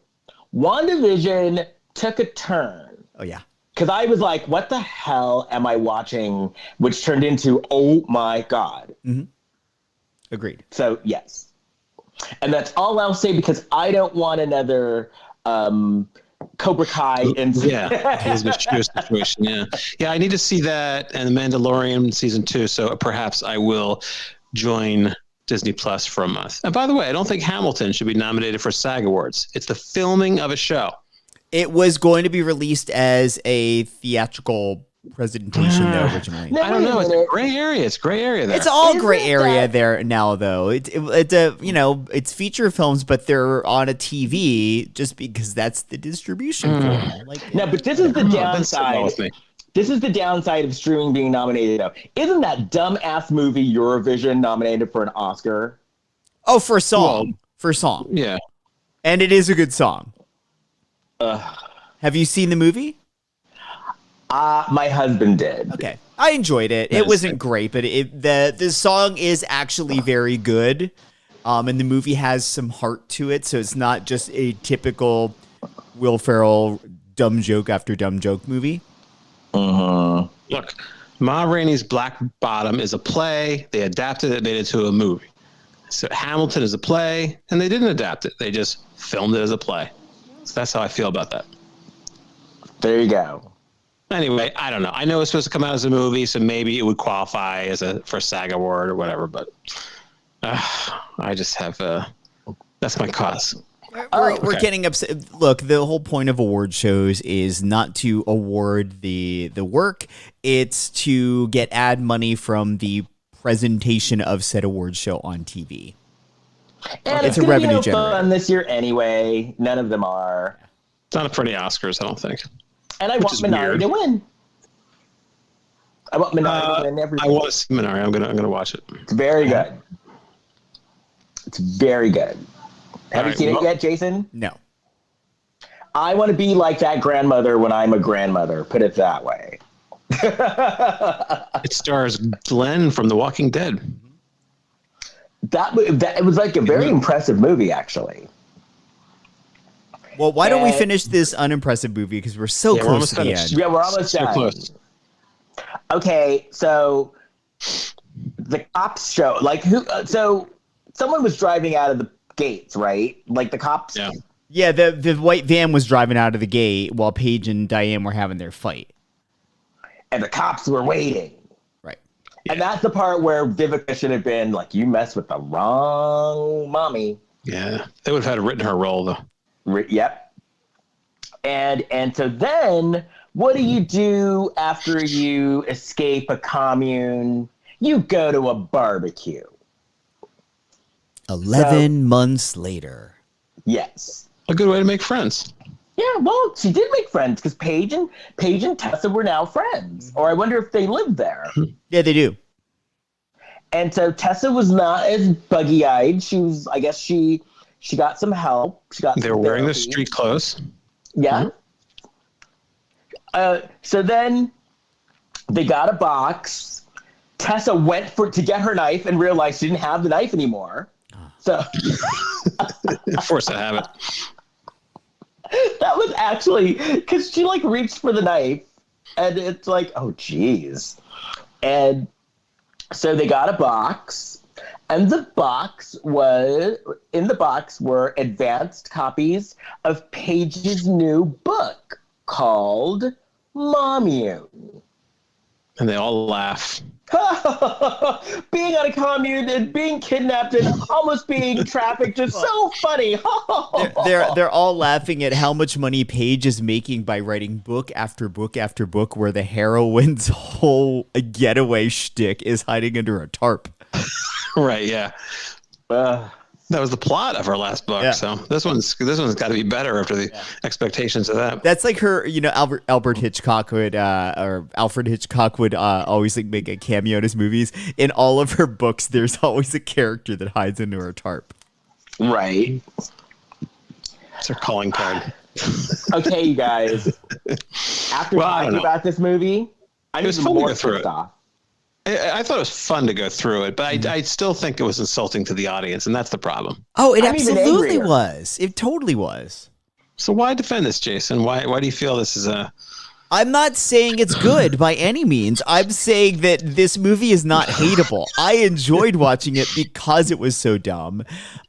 WandaVision took a turn. Oh, yeah. Because I was like, what the hell am I watching? Which turned into, oh my God. Agreed. So, yes. And that's all I'll say because I don't want another Cobra Kai incident. Yeah, Elizabeth Shue situation. Yeah. I need to see that and The Mandalorian season 2. So perhaps I will join Disney Plus for a month. And by the way, I don't think Hamilton should be nominated for SAG Awards. It's the filming of a show. It was going to be released as a theatrical presentation, though, originally. No, I don't know. It's wait a a gray area. It's gray area there. It's all Isn't gray area that- there now, though. It's feature films, but they're on a TV just because that's the distribution form. No, but this is the That's wrong downside. with me. This is the downside of streaming being nominated. Though. Isn't that dumbass movie Eurovision nominated for an Oscar? Oh, for song. Yeah. And it is a good song. Have you seen the movie? My husband did. Okay. I enjoyed it. It wasn't great, but the song is actually very good. And the movie has some heart to it, so it's not just a typical Will Ferrell dumb joke after dumb joke movie. Look, Ma Rainey's Black Bottom is a play. They adapted it, made it to a movie. So Hamilton is a play, and they didn't adapt it. They just filmed it as a play. So that's how I feel about that. There you go. Anyway, I don't know. I know it's supposed to come out as a movie, so maybe it would qualify for a SAG award or whatever. But I just have that's my cause. We're getting upset. Look, the whole point of award shows is not to award the work; it's to get ad money from the presentation of said award show on TV. And It's it's a gonna be revenue no generator. fun this year anyway. None of them are. It's not for any Oscars, I don't think. And I Which want is Minari weird. to win. I want Minari to win every. I want to see Minari. I'm gonna watch it. It's very good. It's very good. Have you right, seen well- it yet, Jason? No. I want to be like that grandmother when I'm a grandmother. Put it that way. It stars Glenn from The Walking Dead. That it was like a very impressive movie, actually. Well, why don't we finish this unimpressive movie because we're so Yeah, we're close almost to the finished. end. Yeah, we're almost So done. close. Okay, so the cops show so someone was driving out of the gates, right? Like the cops. Yeah. Yeah, the white van was driving out of the gate while Paige and Diane were having their fight. And the cops were waiting. Right. And that's the part where Vivica should have been like, you messed with the wrong mommy. Yeah. They would have had written her role though. Yep. And so then what do after you escape a commune? You go to a barbecue. 11 months later. Yes. A good way to make friends. Yeah, well, she did make friends because Paige and Tessa were now friends. Or I wonder if they lived there. Yeah, they do. And so Tessa was not as buggy-eyed. She was, I guess she got some help. She got They were some wearing their therapy. street clothes. Yeah. So then they got a box. Tessa went to get her knife and realized she didn't have the knife anymore. So Forced to have it. that was actually because she like reached for the knife and it's like, oh geez. And so they got a box and in the box were advanced copies of Paige's new book called Mommune. And they all laugh. Being on a commune and being kidnapped and almost being trafficked is so funny. They're all laughing at how much money Paige is making by writing book after book after book where the heroine's whole getaway shtick is hiding under a tarp. Right, yeah. That was the plot of her last book. Yeah. So this one's got to be better after the expectations of that. That's like her, Alfred Hitchcock would always like make a cameo in his movies. In all of her books, there's always a character that hides into her tarp. Right. It's her calling card. Okay, you guys. After talking about this movie, I need some more stuff. I thought it was fun to go through it, but I still think it was insulting to the audience, and that's the problem. Oh, it absolutely was. It totally was. So why defend this, Jason? Why do you feel this is a... I'm not saying it's good by any means. I'm saying that this movie is not hateable. I enjoyed watching it because it was so dumb.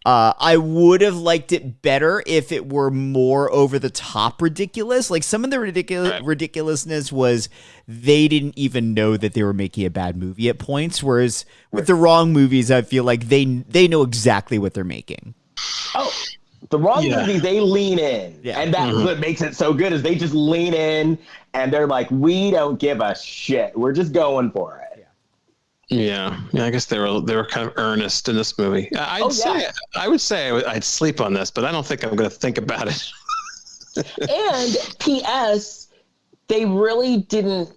I would have liked it better if it were more over the top ridiculous. Like some of the ridiculousness was they didn't even know that they were making a bad movie at points. Whereas with the wrong movies, I feel like they know exactly what they're making. Oh, the wrong movies, they lean in. Yeah. And that's what makes it so good is they just lean in and they're like, we don't give a shit. We're just going for it. Yeah. I guess they were kind of earnest in this movie. I would say I'd sleep on this, but I don't think I'm going to think about it. And P.S., they really didn't.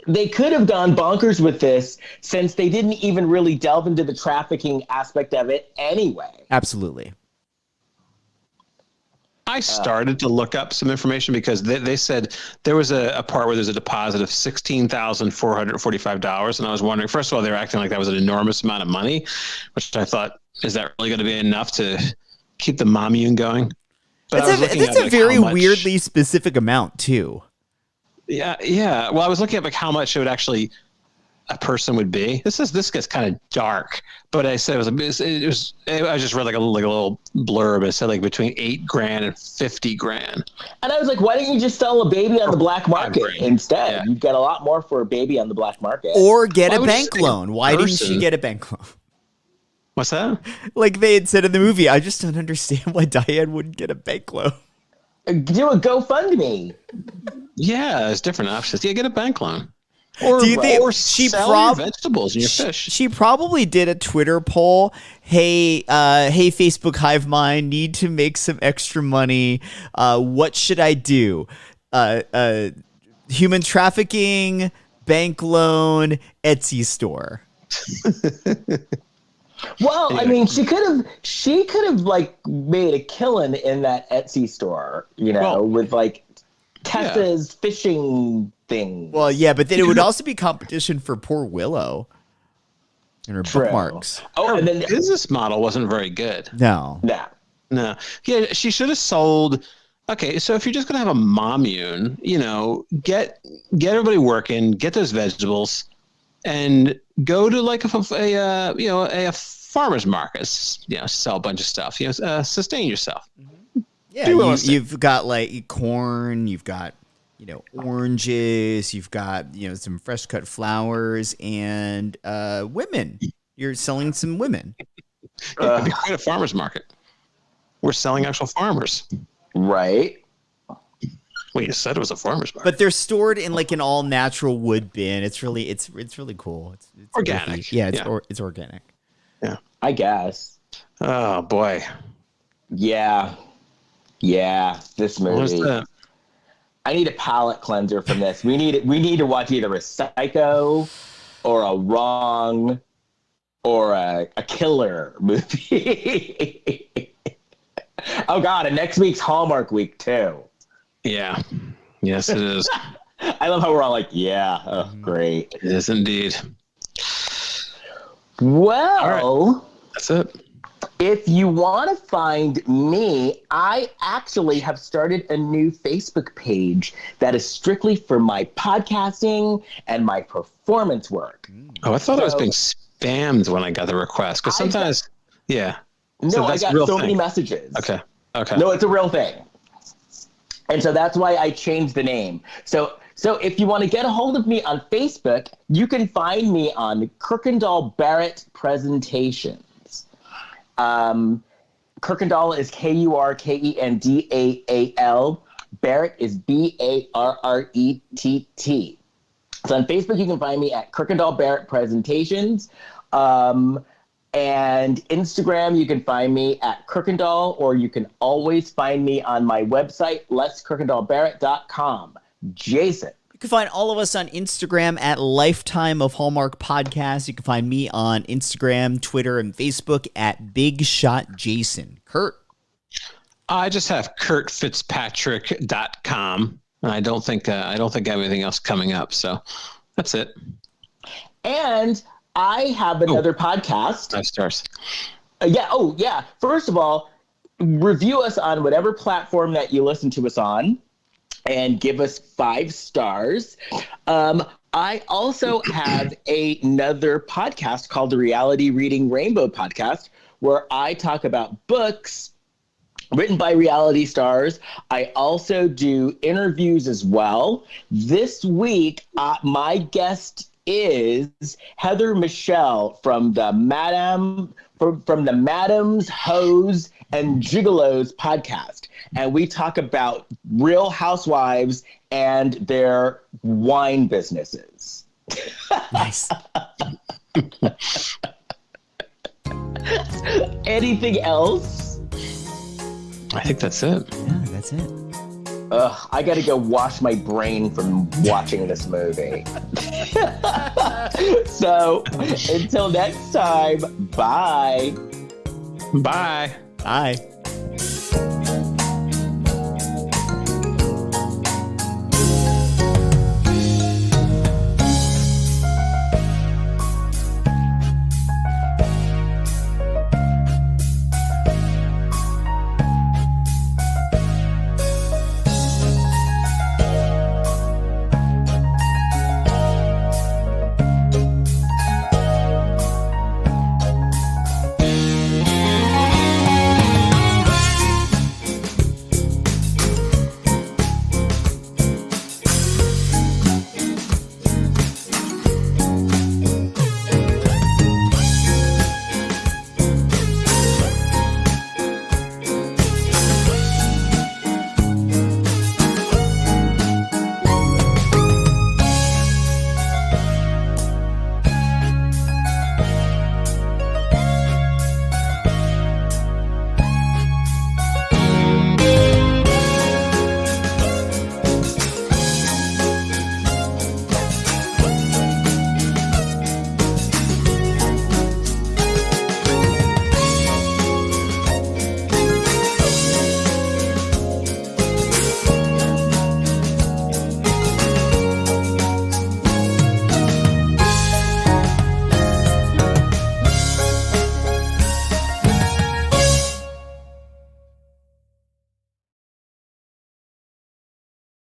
They could have gone bonkers with this since they didn't even really delve into the trafficking aspect of it anyway. Absolutely. I started to look up some information because they said there was a part where there's a deposit of $16,445. And I was wondering, first of all, they were acting like that was an enormous amount of money, which I thought, is that really going to be enough to keep the Mommune going? But that's a very weirdly specific amount, too. Yeah. Well, I was looking at like how much it would actually a person would be. This gets kind of dark, but I said I just read like a little blurb. It said like between $8,000 and $50,000. And I was like, why don't you just sell a baby on the black market instead? Yeah. You'd get a lot more for a baby on the black market. Or get a bank loan. Why didn't she get a bank loan? What's that? Like they had said in the movie, I just don't understand why Diane wouldn't get a bank loan. Do a GoFundMe. Yeah, there's different options. Yeah, get a bank loan. Do you think she sell your vegetables and your fish? She probably did a Twitter poll. Hey, Facebook Hive Mind, need to make some extra money. What should I do? Human trafficking, bank loan, Etsy store. Well, I mean, she could have like made a killing in that Etsy store, with like Tessa's fishing thing. Well, yeah, but then it would also be competition for poor Willow and her bookmarks. Oh, and then the business model wasn't very good. No. Yeah, she should have sold. Okay, so if you're just gonna have a Mommune, get everybody working, get those vegetables, and go to like a farmer's market. Sell a bunch of stuff. Sustain yourself. Yeah, you've got like corn, you've got oranges, you've got some fresh cut flowers and women. You're selling some women. At a farmer's market. We're selling actual farmers. Right. Well, you said it was a farmer's market. But they're stored in like an all natural wood bin. It's really cool. It's organic. Yeah, it's organic. Yeah. I guess. Oh boy. Yeah, this movie. What's that? I need a palate cleanser from this. We need to watch either a Psycho or a Wrong or a Killer movie. Oh God, and next week's Hallmark week too. Yeah. Yes, it is. I love how we're all like, great. It is indeed. Well, right. That's it. If you want to find me, I actually have started a new Facebook page that is strictly for my podcasting and my performance work. Oh, I thought I was being spammed when I got the request. Because sometimes, No, I got so many messages. Okay. No, it's a real thing. And so that's why I changed the name. So if you want to get a hold of me on Facebook, you can find me on Kirkendall Barrett Presentations. Kirkendall is Kurkendaal. Barrett is Barrett. So on Facebook, you can find me at Kirkendall Barrett Presentations. And Instagram, you can find me at Kirkendall, or you can always find me on my website, leskirkendallbarrett.com. Jason. You can find all of us on Instagram at Lifetime of Hallmark Podcast. You can find me on Instagram, Twitter, and Facebook at Big Shot Jason. Kurt. I just have kurtfitzpatrick.com. I don't think I have anything else coming up. So that's it. And I have another podcast. 5 stars. Yeah. Oh, yeah. First of all, review us on whatever platform that you listen to us on and give us 5 stars. I also have another podcast called the Reality Reading Rainbow Podcast, where I talk about books written by reality stars. I also do interviews as well. This week, my guest is Heather Michelle from the Madams, Hoes, and Gigolos podcast. And we talk about Real Housewives and their wine businesses. Nice. Anything else? I think that's it. Yeah, that's it. I got to go wash my brain from watching this movie. So, until next time, bye. Bye. Bye.